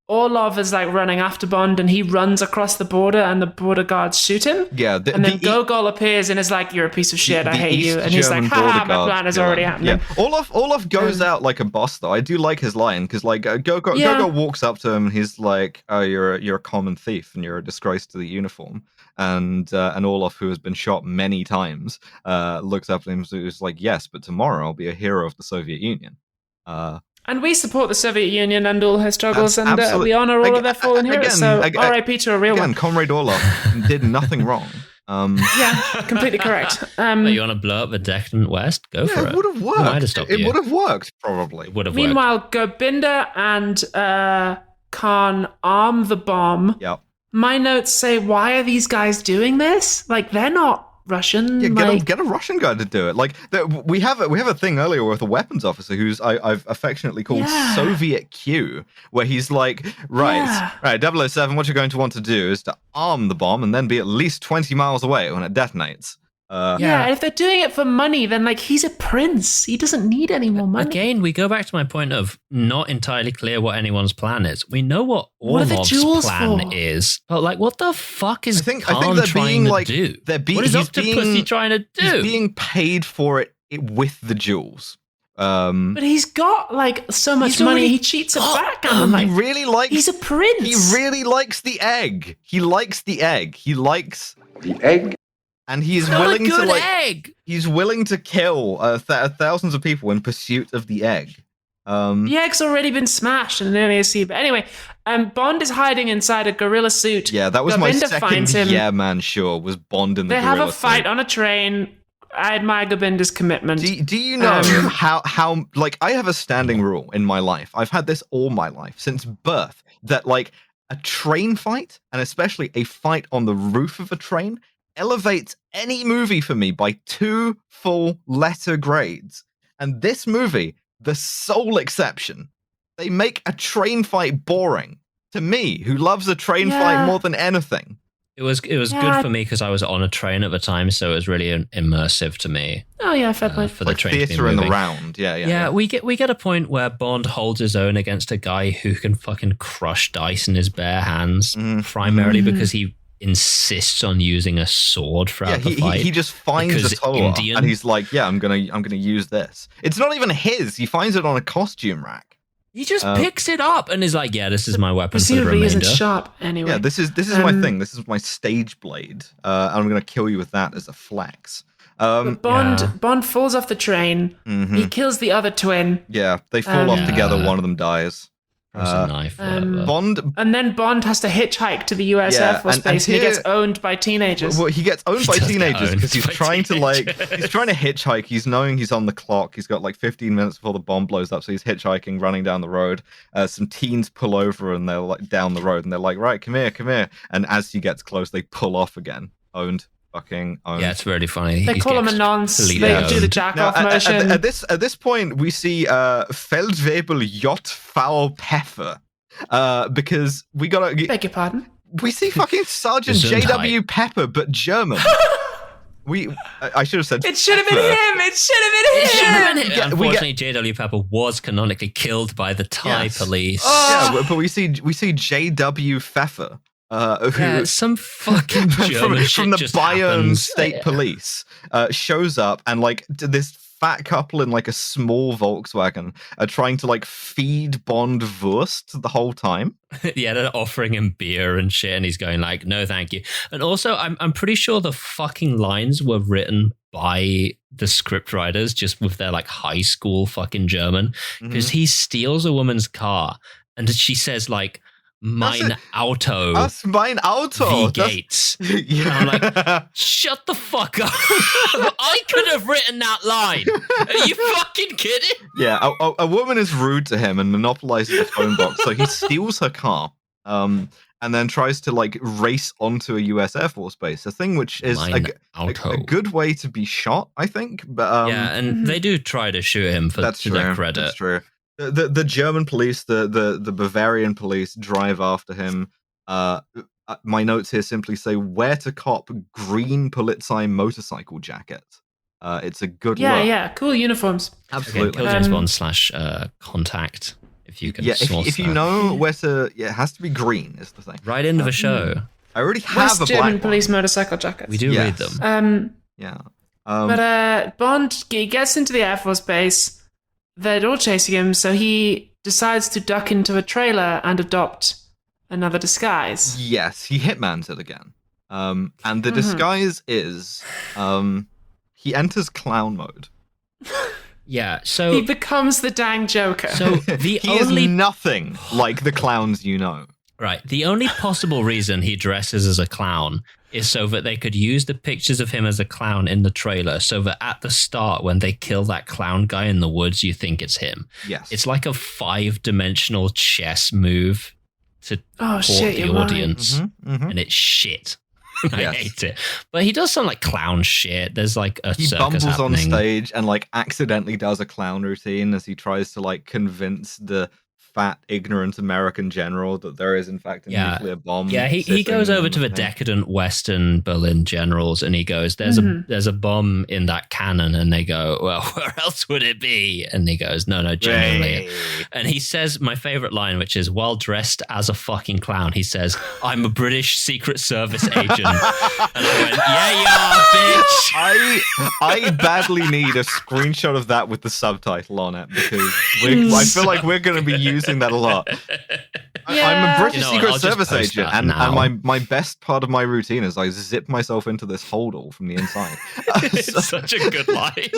Orlov is like running after Bond and he runs across the border and the border guards shoot him. Yeah. And then Gogol appears and is like, you're a piece of shit, I hate you. And he's like, haha, my plan is already happening. Yeah. Orlov goes out like a boss, though. I do like his line, because like Gogol walks up to him and he's like, oh, you're a common thief and you're a disgrace to the uniform. And Orlov, who has been shot many times, looks up at him and is like, yes, but tomorrow I'll be a hero of the Soviet Union. And we support the Soviet Union and all her struggles, and we honor all of their fallen heroes. So R.I.P. to a real one. Comrade Orlov did nothing wrong. Yeah, completely correct. You want to blow up the decadent West? Go for it. It would have worked. It would have worked, probably. Meanwhile, Gobinda and Khan arm the bomb. Yep. My notes say, why are these guys doing this? Like, they're not Russian. Yeah, get a Russian guy to do it. Like we have a thing earlier with a weapons officer who's I've affectionately called Soviet Q, where he's like, right, 007, what you're going to want to do is to arm the bomb and then be at least 20 miles away when it detonates. And if they're doing it for money, then like he's a prince. He doesn't need any more money. Again, we go back to my point of not entirely clear what anyone's plan is. We know what Orlov's plan is, but like, what the fuck is Khan trying to do? What is Octopussy trying to do? He's being paid for it with the jewels. But he's got like so much money. He cheats it back on them. He really likes. He's a prince. He really likes the egg. He likes the egg. And he's willing to he's willing to kill thousands of people in pursuit of the egg. The egg's already been smashed and nearly a sea. But anyway, Bond is hiding inside a gorilla suit. Yeah, that was Gobinda my second. Yeah, man, sure. Was Bond in the gorilla suit? They have a fight on a train. I admire Gobinda's commitment. Do you know how like I have a standing rule in my life. I've had this all my life since birth that like a train fight, and especially a fight on the roof of a train, elevates any movie for me by 2 full letter grades. And this movie, the sole exception. They make a train fight boring. To me, who loves a train fight more than anything. It was good for me because I was on a train at the time, so it was really immersive to me. Oh yeah, fair play. For the like train theater in the round. Yeah. We get a point where Bond holds his own against a guy who can fucking crush dice in his bare hands, primarily because he insists on using a sword throughout the fight. He just finds a tower and he's like, yeah, I'm gonna use this. It's not even his. He finds it on a costume rack. He just picks it up and is like, yeah, this is my weapon for the remainder. Isn't sharp anyway. Yeah, this is my thing. This is my stage blade. And I'm gonna kill you with that as a flex. But Bond falls off the train. He kills the other twin. Yeah, they fall off together. One of them dies. A knife. And then Bond has to hitchhike to the US Air Force Base, and he gets owned by teenagers. Well, he gets owned by teenagers because he's trying to hitchhike. He's knowing he's on the clock. He's got like 15 minutes before the bomb blows up, so he's hitchhiking, running down the road. Some teens pull over and they're like down the road, and they're like, "Right, come here." And as he gets close, they pull off again. Owned. Fucking owned. Yeah, it's really funny. They call him a nonce. They do the jack-off motion. At this point, we see Feldwebel J.V. Pfeffer, because we got to... Beg your pardon? We see fucking Sergeant J.W. Pepper, but German. I should have said It should have been him. Unfortunately, J.W. Pepper was canonically killed by the Thai police. Yeah, but we see J.W. Pfeffer. Some fucking German from the Bayern happens. State Police shows up, and like this fat couple in like a small Volkswagen are trying to like feed Bond Wurst the whole time. Yeah, they're offering him beer and shit, and he's going like, "No, thank you." And also, I'm pretty sure the fucking lines were written by the scriptwriters, just with their like high school fucking German, because he steals a woman's car, and she says like, "Mein Auto." That's mein Auto. V Gates. Yeah. I'm like, shut the fuck up. I could have written that line. Are you fucking kidding? Yeah, a woman is rude to him and monopolizes the phone box, so he steals her car, and then tries to like race onto a US Air Force base. A thing which is a good way to be shot, I think. But and they do try to shoot him to their credit. That's true. The German police, the Bavarian police drive after him. My notes here simply say where to cop green Polizei motorcycle jacket. It's a good look. Yeah, cool uniforms. Absolutely. Okay, James Bond / contact. If you can source if you that. know where to, it has to be green is the thing. Right into the show. I already have West a German black police one. motorcycle jackets. We do read them. But Bond he gets into the Air Force base. They're all chasing him, so he decides to duck into a trailer and adopt another disguise. Yes, he hitmans it again. And the disguise is he enters clown mode. Yeah, so he becomes the dang Joker. So he is nothing like the clowns you know. Right. The only possible reason he dresses as a clown is so that they could use the pictures of him as a clown in the trailer so that at the start, when they kill that clown guy in the woods, you think it's him. Yes. It's like a 5-dimensional chess move to court the audience, and it's shit. I hate it. But he does some like clown shit. There's like a he circus bumbles on happening. stage and like accidentally does a clown routine as he tries to like convince the fat, ignorant American general that there is in fact a nuclear bomb. Yeah, he goes over to the decadent Western Berlin generals and he goes, there's a bomb in that cannon, and they go, well, where else would it be? And he goes, no, generally. And he says my favorite line, which is, while dressed as a fucking clown, he says, I'm a British Secret Service agent. And I went, yeah, you are, bitch. I badly need a screenshot of that with the subtitle on it, because I feel like we're going to be using that a lot. I'm a British Secret Service agent, and my best part of my routine is I zip myself into this holdall from the inside. It's such a good line.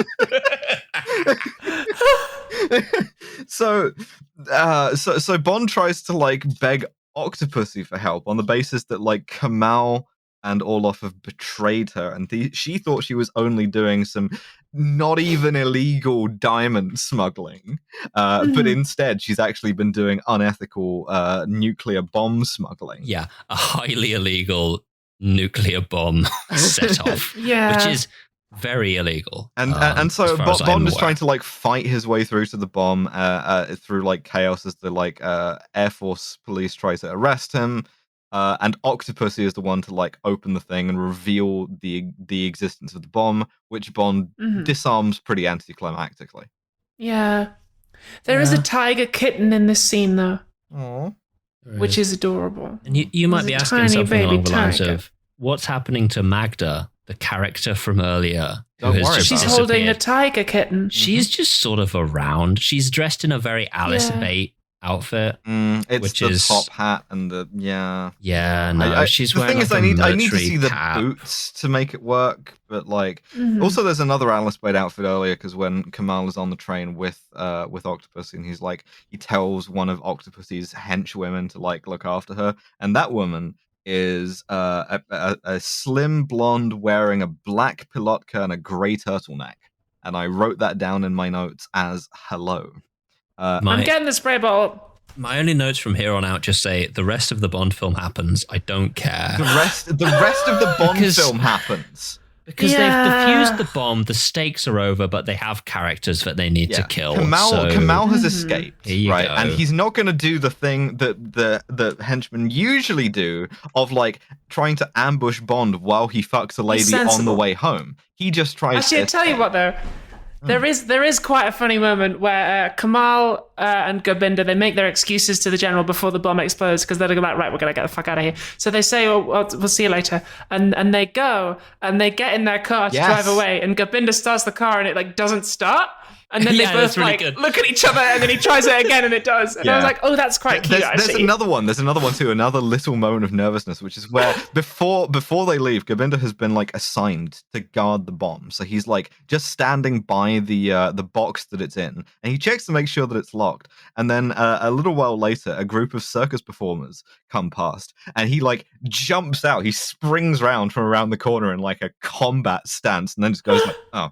So Bond tries to like beg Octopussy for help on the basis that like Kamal and Orlov have betrayed her, and she thought she was only doing some not even illegal diamond smuggling, but instead she's actually been doing unethical nuclear bomb smuggling. Yeah, a highly illegal nuclear bomb set off, which is very illegal. And so Bond is trying to like fight his way through to the bomb through like chaos as the like Air Force police try to arrest him. And Octopussy is the one to like open the thing and reveal the existence of the bomb, which Bond disarms pretty anticlimactically. Yeah. There is a tiger kitten in this scene, though. Aww. Which is adorable. And you might be asking something along the lines of, what's happening to Magda, the character from earlier? Don't worry, she's holding a tiger kitten. She's just sort of around. She's dressed in a very Alice Bate outfit, it's the top hat and the she's the wearing thing is like I need to see cap. the boots to make it work, but like also there's another Alice Bate outfit earlier, because when Kamal is on the train with Octopussy, and he tells one of Octopussy's henchwomen to like look after her, and that woman is a slim blonde wearing a black pilotka and a grey turtleneck, and I wrote that down in my notes as hello. I'm getting the spray bottle. My only notes from here on out just say the rest of the Bond film happens. I don't care. The rest of the Bond film happens. Because they've defused the bomb, the stakes are over, but they have characters that they need to kill. Kamal has escaped, right? Go. And he's not going to do the thing that the henchmen usually do of like trying to ambush Bond while he fucks a lady on the way home. He just tries. Actually, I tell you what though. There is quite a funny moment where Kamal and Gobinda, they make their excuses to the general before the bomb explodes, because they're like, right, we're going to get the fuck out of here. So they say, we'll see you later. And they go, and they get in their car to drive away, and Gobinda starts the car, and it like doesn't start. And then they both like look at each other, and then he tries it again, and it does. And I was like, oh, that's quite cute, actually. There's another one too, another little moment of nervousness, which is where before they leave, Gobinda has been like assigned to guard the bomb. So he's like just standing by the box that it's in, and he checks to make sure that it's locked. And then a little while later, a group of circus performers come past, and he like jumps out. He springs round from around the corner in like a combat stance, and then just goes like, oh.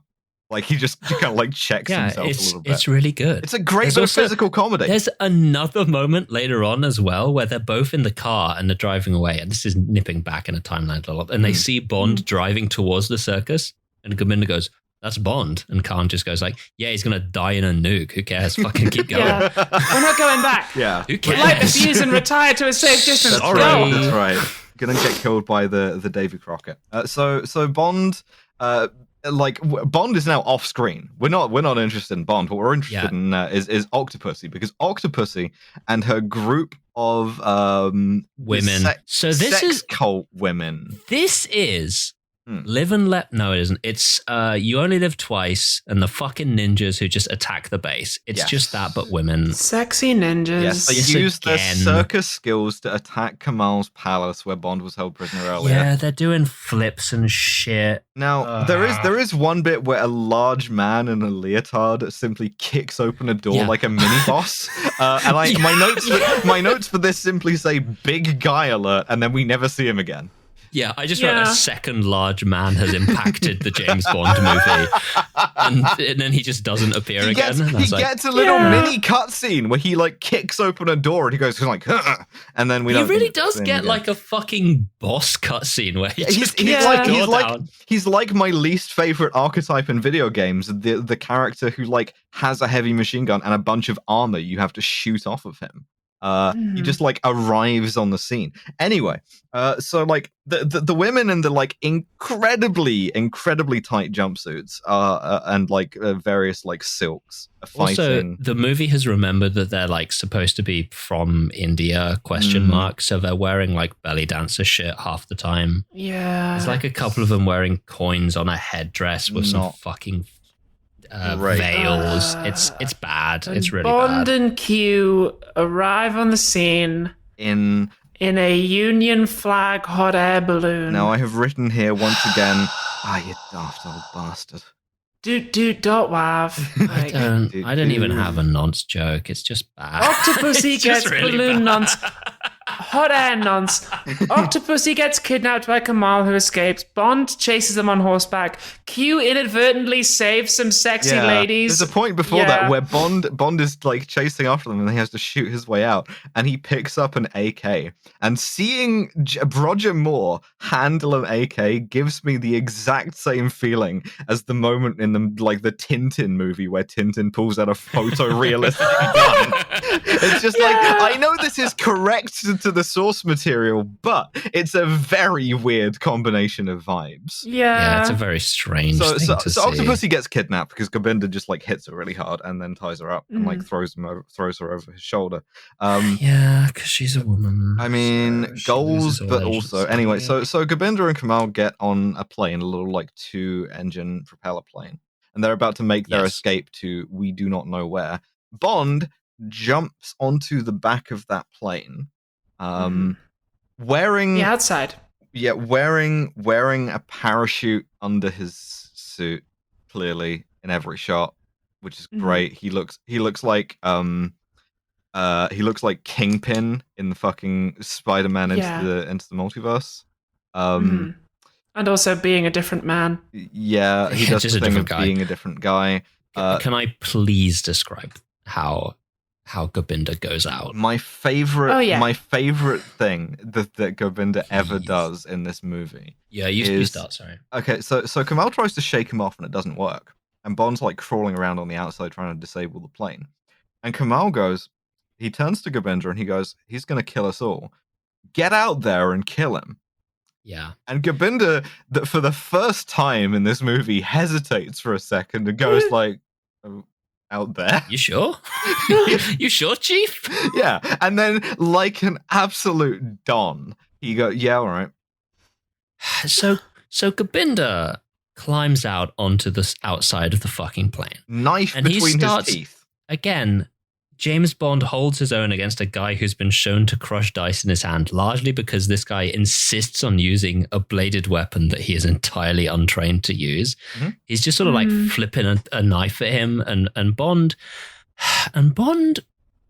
Like he just kind of like checks himself a little bit. It's really good. It's a great bit of physical comedy. There's another moment later on as well where they're both in the car and they're driving away. And this is nipping back in a timeline a lot. And they see Bond driving towards the circus. And Gobinda goes, that's Bond. And Khan just goes like, yeah, he's going to die in a nuke. Who cares? Fucking keep going. Yeah. We're not going back. Yeah. Who cares? Light the fuse and retire to a safe distance. That's Go. right. That's right. Gonna get killed by the Davy Crockett. So Bond, Bond is now off screen. We're not interested in Bond. What we're interested in is Octopussy, because Octopussy and her group of women. Sex cult women. This is Live and Let. No, it isn't. It's You Only Live Twice and the fucking ninjas who just attack the base. It's just that, but women. Sexy ninjas. Yes, they use their circus skills to attack Kamal's palace where Bond was held prisoner earlier. Yeah, they're doing flips and shit. Now there is one bit where a large man in a leotard simply kicks open a door like a mini boss, and my notes for this simply say "big guy alert," and then we never see him again. Yeah, I just wrote a second large man has impacted the James Bond movie, and then he just doesn't appear again. He gets a little mini cutscene where he like kicks open a door and he goes like, huh, and then we. He really does get like a fucking boss cutscene where he just he's like my least favorite archetype in video games. The character who like has a heavy machine gun and a bunch of armor you have to shoot off of him. He just like arrives on the scene. Anyway, so like the women in the like incredibly tight jumpsuits and like various like silks are fighting. Also, the movie has remembered that they're like supposed to be from India ? So they're wearing like belly dancer shit half the time. Yeah, there's like a couple of them wearing coins on a headdress with some fucking veils. It's bad. It's really Bond bad. and Q arrive on the scene in a Union flag hot air balloon. Now I have written here once again. You daft old bastard. Wav. Like, I don't even have a nonce joke. It's just bad. Octopussy gets really balloon bad. nonce. Hot air nonce. Octopussy gets kidnapped by Kamal, who escapes. Bond chases them on horseback. Q inadvertently saves some sexy ladies. There's a point before that where Bond is like chasing after them and he has to shoot his way out, and he picks up an AK. And seeing Roger Moore handle an AK gives me the exact same feeling as the moment in the Tintin movie where Tintin pulls out a photorealistic gun. It's just like, I know this is correct to the source material, but it's a very weird combination of vibes. Yeah, it's a very strange thing to see. So Octopussy gets kidnapped because Gobinda just like hits her really hard and then ties her up and like throws her over his shoulder. Yeah, because she's a woman. I mean, goals, but also anyway. So Gobinda and Kamal get on a plane, a little like 2-engine propeller plane, and they're about to make their escape to we do not know where. Bond jumps onto the back of that plane, wearing the outside. Yeah, wearing a parachute under his suit, clearly in every shot, which is great. He looks like Kingpin in the fucking Spider-Man into the multiverse. And also being a different man. Yeah, he does the thing of being a different guy. Can I please describe how Gobinda goes out? My favorite thing that Gobinda ever does in this movie. Yeah, you start, sorry. Okay, so Kamal tries to shake him off and it doesn't work. And Bond's like crawling around on the outside trying to disable the plane. And Kamal he turns to Gobinda and he goes, he's going to kill us all. Get out there and kill him. Yeah. And Gobinda, that for the first time in this movie, hesitates for a second and goes like, out there? You sure? You sure, Chief? Yeah. And then, like an absolute don, he goes, yeah, all right. So Gobinda climbs out onto the outside of the fucking plane. Knife and between his teeth. Again, James Bond holds his own against a guy who's been shown to crush dice in his hand, largely because this guy insists on using a bladed weapon that he is entirely untrained to use. He's just sort of like flipping a knife at him, and Bond,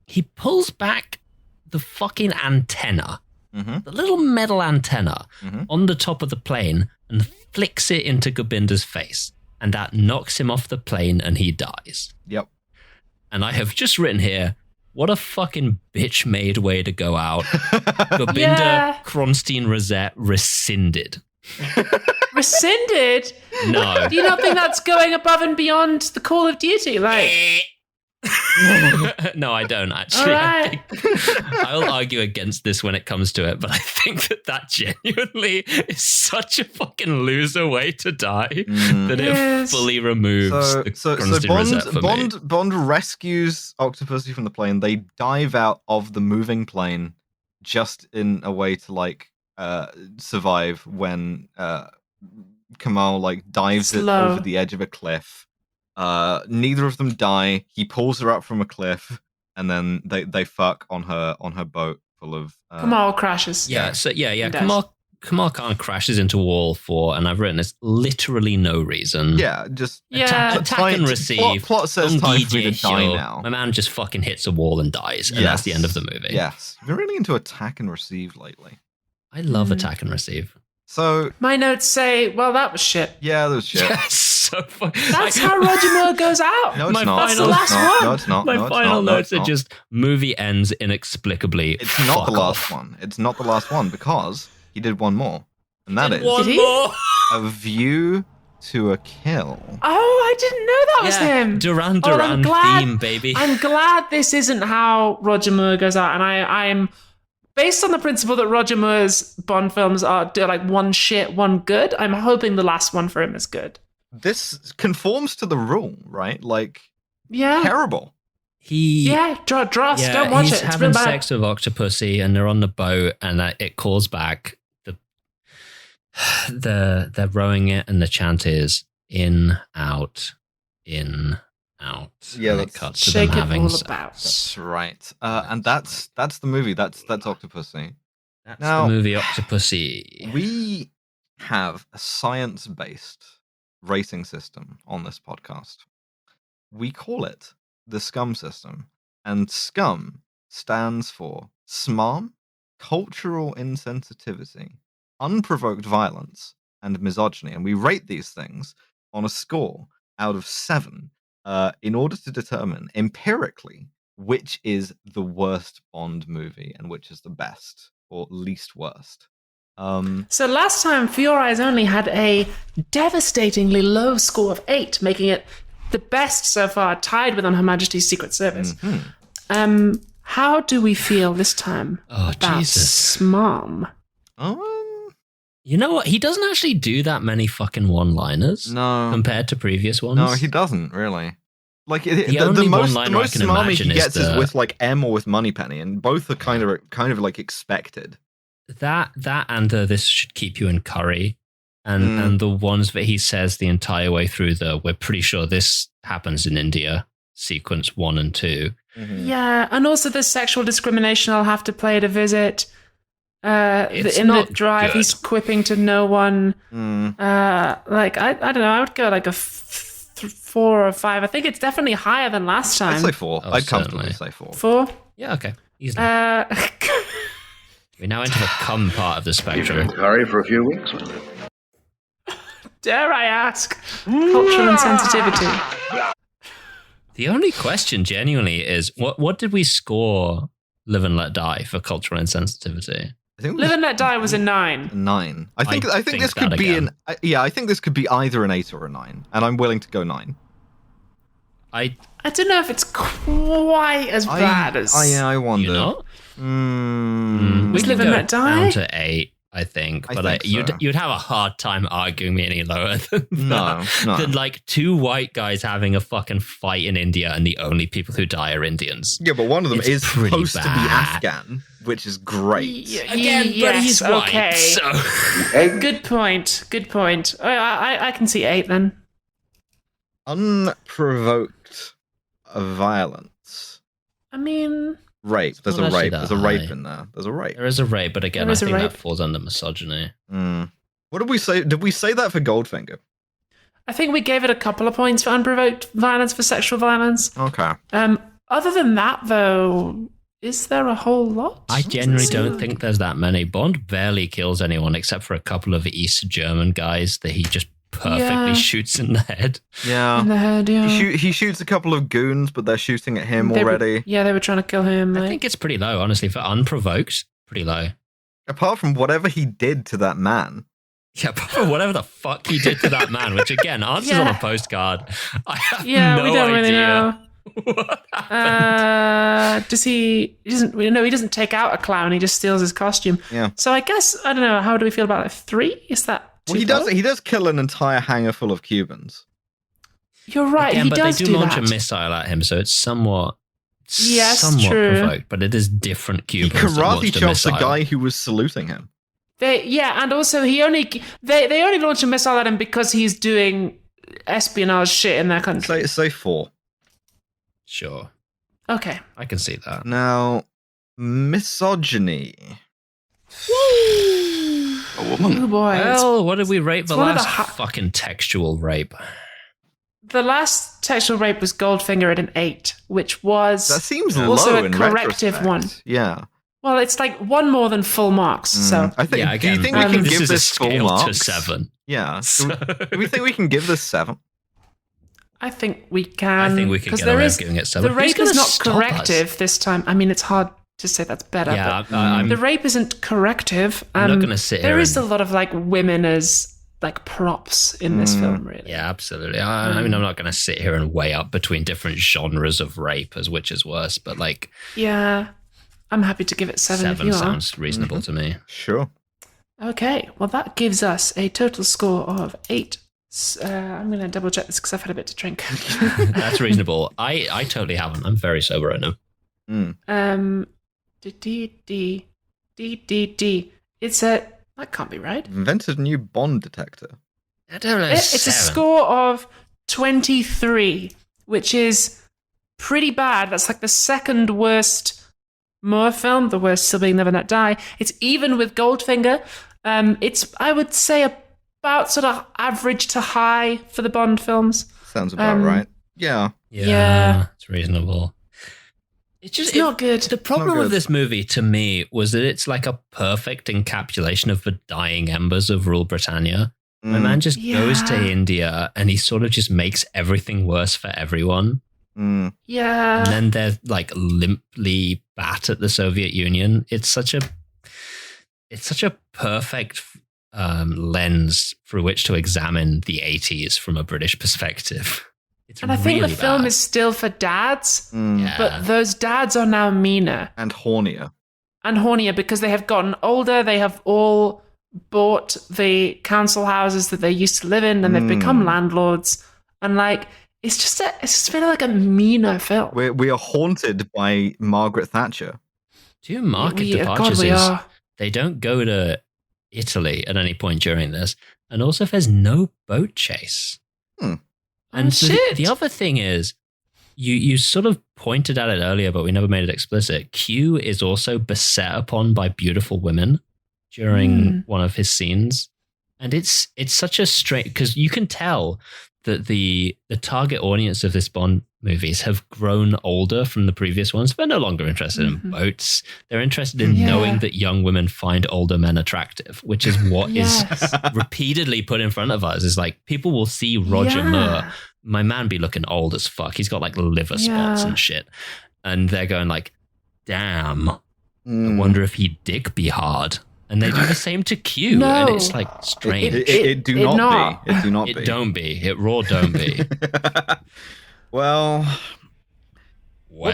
he pulls back the fucking antenna, the little metal antenna on the top of the plane, and flicks it into Gobinda's face, and that knocks him off the plane and he dies. Yep. And I have just written here, what a fucking bitch-made way to go out. Gobinda Kronstein Rosette rescinded. rescinded? No. Do you not think that's going above and beyond the call of duty? Like, No, I don't actually. All right. I'll argue against this when it comes to it, but I think that genuinely is such a fucking loser way to die that it fully removes the constant reset for me. Bond rescues Octopussy from the plane. They dive out of the moving plane just in a way to like survive when Kamal like dives it over the edge of a cliff. Neither of them die. He pulls her up from a cliff, and then they fuck on her boat full of. Kamal crashes. Kamal Khan crashes into a wall for, and I've written this, literally no reason. Yeah, just attack and receive. Plot says time for me to die now. My man just fucking hits a wall and dies, and that's the end of the movie. Yes, you've been really into attack and receive lately. I love attack and receive. So my notes say, well, that was shit. Yeah, that was shit. Yes, so fun. That's how Roger Moore goes out. No, it's not. That's the last one. No, it's not. My final notes are just movie ends inexplicably. It's not the last one. It's not the last one because he did one more, and that is A View to a Kill. Oh, I didn't know that was him. Duran Duran theme, baby. I'm glad this isn't how Roger Moore goes out, and I'm. Based on the principle that Roger Moore's Bond films are like one shit, one good, I'm hoping the last one for him is good. This conforms to the rule, right? Like, terrible. Dross, don't watch he's it. It's having real bad. sex with Octopussy, and they're on the boat, and it calls back. They're rowing it, and the chant is in, out, in, out. Yeah, and it cuts to them having sex. That's right. And that's the movie. That's Octopussy. That's the movie Octopussy. We have a science-based rating system on this podcast. We call it the SCUM system. And SCUM stands for SMARM, cultural insensitivity, unprovoked violence, and misogyny. And we rate these things on a score out of 7 in order to determine empirically which is the worst Bond movie and which is the best or least worst. So last time, For Your Eyes Only had a devastatingly low score of 8, making it the best so far, tied with On Her Majesty's Secret Service. Mm-hmm. How do we feel this time about Jesus. SMARM? You know what? He doesn't actually do that many fucking one-liners. No. Compared to previous ones. No, he doesn't really. Like the only most one-liner I can smarmy imagine he gets is with like M or with Moneypenny, and both are kind of like expected. That and this should keep you in curry, and the ones that he says the entire way through we're pretty sure this happens in India sequence 1 and 2. Mm-hmm. Yeah, and also the sexual discrimination I'll have to play to visit. It's in the not drive, good. he's quipping to no one. Like I don't know, I would go like a 4 or 5. I think it's definitely higher than last time. I'd say 4. Oh, I'd comfortably certainly. say 4. 4? Yeah, okay. Easily. We're now into the cum part of the spectrum. Curry for a few weeks. Dare I ask? Cultural insensitivity. The only question genuinely is what did we score Live and Let Die for cultural insensitivity? I think Live and Let Die was a 9. 9. I think this could be again. I think this could be either an 8 or a 9, and I'm willing to go 9. I don't know if it's quite as bad as. I wonder. You know? Mm. We Live can and go Let Die? down to 8, I think, I but think so. you'd have a hard time arguing me any lower than No. than like 2 white guys having a fucking fight in India, and the only people who die are Indians. Yeah, but one of them It's is pretty supposed to be bad. Afghan, which is great. Again, but he's white, okay. so Good point. I can see 8 then. Unprovoked violence. I mean, Rape. There's not a actually rape. that There's a rape high. in there. There's a rape. there is a rape, but again, There I is a think that rape. falls under misogyny. What did we say? Did we say that for Goldfinger? I think we gave it a couple of points for unprovoked violence, for sexual violence. Okay. Other than that, though, is there a whole lot? I generally don't think there's that many. Bond barely kills anyone except for a couple of East German guys that he just perfectly shoots in the head. Yeah. In the head, yeah. He shoots a couple of goons, but they're shooting at him They were- already. they were trying to kill him. I think it's pretty low, honestly, for unprovoked. Pretty low. Apart from whatever he did to that man. Yeah, but whatever the fuck he did to that man, which again answers on a postcard. I have we don't really idea know. what happened. He doesn't take out a clown, he just steals his costume. Yeah. So I guess, I don't know, how do we feel about that? 3? Is that too Well, low? he does kill an entire hangar full of Cubans. You're right, Again, he but does they do launch that. a missile at him, so it's somewhat true. provoked, but it is different He Cubans that karate launched a chops the missile. guy who was saluting him. And also they only launch a missile at him because he's doing espionage shit in their country. Say 4. Sure. Okay. I can see that. Now, misogyny. A woman. Oh boy. Well, what did we rate the one of the last fucking textual rape? The last textual rape was Goldfinger at an 8, which was That seems also low a in corrective retrospect. one. Yeah. Well, it's like one more than full marks. So I think. Yeah, again, do you think we can this give is a this full scale marks? to 7. Yeah. So- Do we think we can give this 7? I think we can. I think we can 'cause get there away is- with giving it 7. The Who's rape gonna is not stop corrective this time. I mean, it's hard to say that's better. Yeah, but I'm the rape isn't corrective. I'm not gonna sit here There is and- a lot of like women as like props in this film, really. Yeah, absolutely. I mean, I'm not going to sit here and weigh up between different genres of rape as which is worse, but like Yeah. I'm happy to give it 7 if 7 you are. sounds reasonable to me. Sure. Okay, well, that gives us a total score of 8. I'm going to double check this because I've had a bit to drink. That's reasonable. I totally haven't. I'm very sober right now. D. That can't be right. Invented a new Bond detector. I don't know. It's a 7. score of 23, which is pretty bad. That's like the second worst Moore film, the worst still being Never Not Die. It's even with Goldfinger. It's, I would say, about sort of average to high for the Bond films. Sounds about right. Yeah. Yeah. It's reasonable. It's not good. The problem with this movie, to me, was that it's like a perfect encapsulation of the dying embers of Rule Britannia. My man just goes to India and he sort of just makes everything worse for everyone. Yeah. And then they're like limply bat at the Soviet Union. It's such a perfect lens through which to examine the 80s from a British perspective. And I think really the film bad. is still for dads, Yeah. but those dads are now meaner And hornier. and hornier because they have gotten older. They have all bought the council houses that they used to live in, and they've become landlords. And like, it's just been like a meaner film. We are haunted by Margaret Thatcher. Two market God, departures we is are. they don't go to Italy at any point during this, and also there's no boat chase. And the other thing is, you sort of pointed at it earlier, but we never made it explicit. Q is also beset upon by beautiful women during one of his scenes, and it's such a strange, because you can tell that the target audience of this Bond movies have grown older from the previous ones. They're no longer interested in boats. They're interested in knowing that young women find older men attractive, which is what is repeatedly put in front of us. Is like, people will see Roger Moore, my man, be looking old as fuck. He's got like liver spots and shit. And they're going like, damn, I wonder if he'd dick be hard. And they do the same to Q, and it's like strange. It do not be. It do not be. It don't be. It raw don't be. Well, what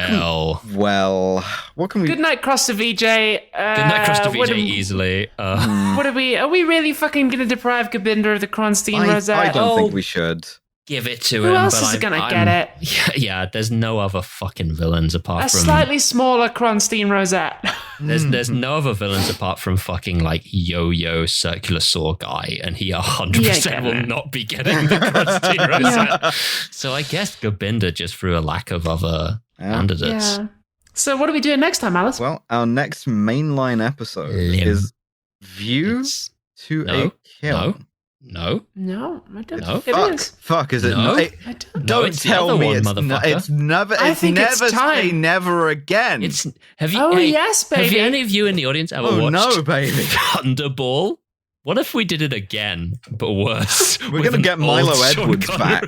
can we? Good night, cross to Vijay. Good night, cross to Vijay easily. What are we really fucking going to deprive Gobinda of the Kronstein Rosette? I don't think we should. Give it to Who him. else but is going to get it? Yeah, there's no other fucking villains apart A from... slightly smaller Kronstein Rosette. There's no other villains apart from fucking like Yo-Yo Circular Saw guy, and he 100% will not be getting the Kronstein Rosette. So I guess Gobinda just through a lack of other candidates. Yeah. So what are we doing next time, Alice? Well, our next mainline episode is View to a Kill. No, I don't No. think it is. Fuck, is it? No. I don't. Don't it's the tell other me one, it's motherfucker. it's never. I It's think it's never time. say never again. It's... Have you? Oh, yes, Have baby. any of you in the audience ever Oh, watched no, baby. Thunderball? What if we did it again, but worse? We're gonna get Milo Edwards back.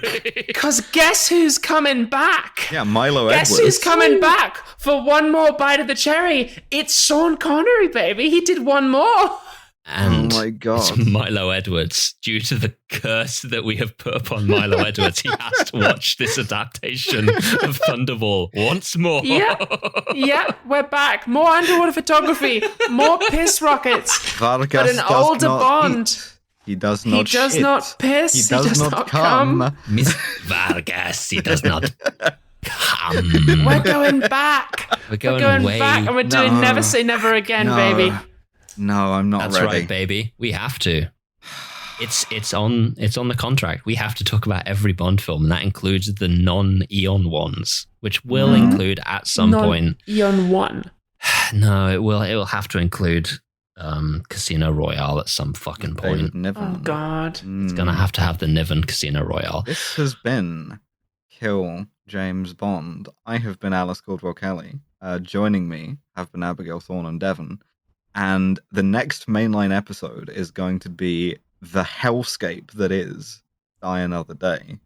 Because guess who's coming back? Yeah, Milo Guess Edwards. who's coming back for one more bite of the cherry? It's Sean Connery, baby. He did one more. And oh my God. it's Milo Edwards. Due to the curse that we have put upon Milo Edwards, he has to watch this adaptation of Thunderball once more. Yeah, we're back. More underwater photography, more piss rockets, Vargas but an does older not Bond. eat. He does not He does shit. not piss. He does not come. Miss Vargas, he does not come. We're going back. We're going way back, and we're doing Never Say Never Again, baby. No, I'm not That's ready. right, baby. We have to. It's on the contract. We have to talk about every Bond film, and that includes the non-Eon ones, which will include at some point. Eon 1. No, it will. It will have to include Casino Royale at some fucking point. Oh God! It's gonna have to have the Niven Casino Royale. This has been Kill James Bond. I have been Alice Caldwell Kelly. Joining me have been Abigail Thorne and Devon. And the next mainline episode is going to be the hellscape that is Die Another Day.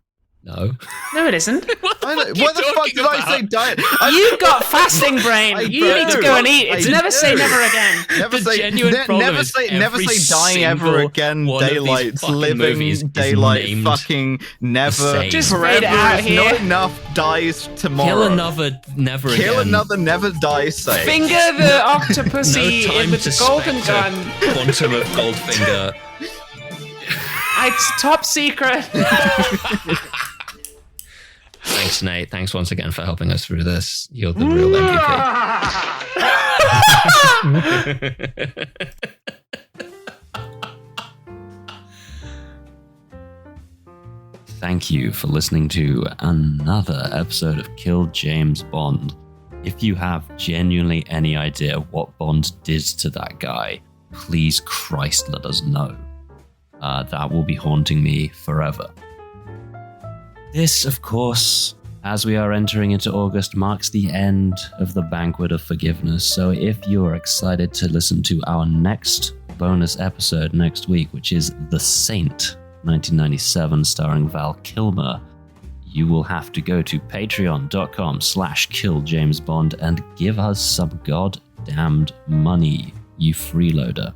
No, it isn't. What the fuck did I say? Die? You got fasting brain. You need to go and eat. It's Never Say Never Again. Never say dying ever again. Daylight, living daylight, fucking never. Just forever. read it out here. Not enough dies tomorrow. Kill another never again. Kill another never die safe. Finger the Octopussy No time with to the golden Spectre gun. Quantum of Goldfinger. It's top secret. Thanks, Nate. Thanks once again for helping us through this. You're the real MVP. Thank you for listening to another episode of Kill James Bond. If you have genuinely any idea what Bond did to that guy, please Christ let us know. That will be haunting me forever. This, of course, as we are entering into August, marks the end of the Banquet of Forgiveness. So if you're excited to listen to our next bonus episode next week, which is The Saint, 1997, starring Val Kilmer, you will have to go to patreon.com/killjamesbond and give us some goddamned money, you freeloader.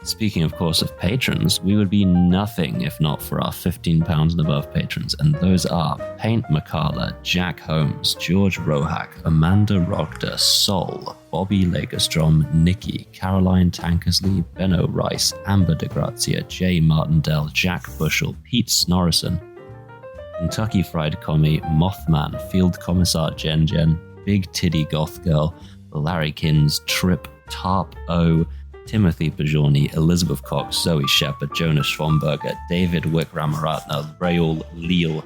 Speaking, of course, of patrons, we would be nothing if not for our £15 and above patrons, and those are Paint McCalla, Jack Holmes, George Rohack, Amanda Rogda, Sol, Bobby Lagerstrom, Nikki, Caroline Tankersley, Benno Rice, Amber DeGrazia, Jay Martindale, Jack Bushell, Pete Snorrison, Kentucky Fried Commie, Mothman, Field Commissar Jen Jen, Big Tiddy Goth Girl, Larry Kins, Trip, Tarp O, Timothy Bajorni, Elizabeth Cox, Zoe Shepard, Jonas Schwamberger, David Wickramaratna, Raoul Leal,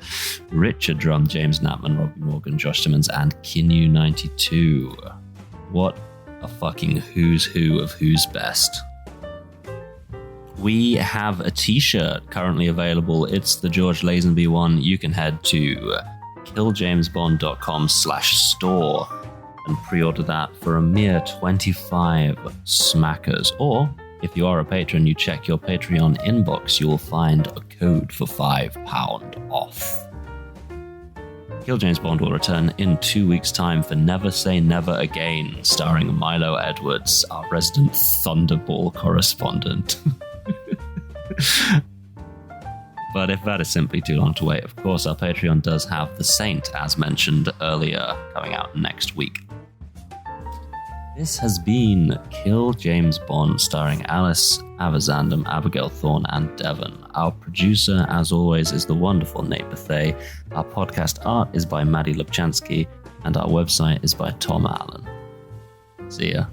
Richard Drum, James Natman, Robbie Morgan, Josh Simmons, and Kinu92. What a fucking who's who of who's best. We have a t-shirt currently available. It's the George Lazenby one. You can head to killjamesbond.com/store and pre-order that for a mere 25 smackers. Or, if you are a patron, you check your Patreon inbox, you will find a code for £5 off. Kill James Bond will return in 2 weeks' time for Never Say Never Again, starring Milo Edwards, our resident Thunderball correspondent. But if that is simply too long to wait, of course, our Patreon does have The Saint, as mentioned earlier, coming out next week. This has been Kill James Bond, starring Alice, Avazandam, Abigail Thorne, and Devon. Our producer, as always, is the wonderful Nate Bethay. Our podcast art is by Maddie Lubchansky, and our website is by Tom Allen. See ya.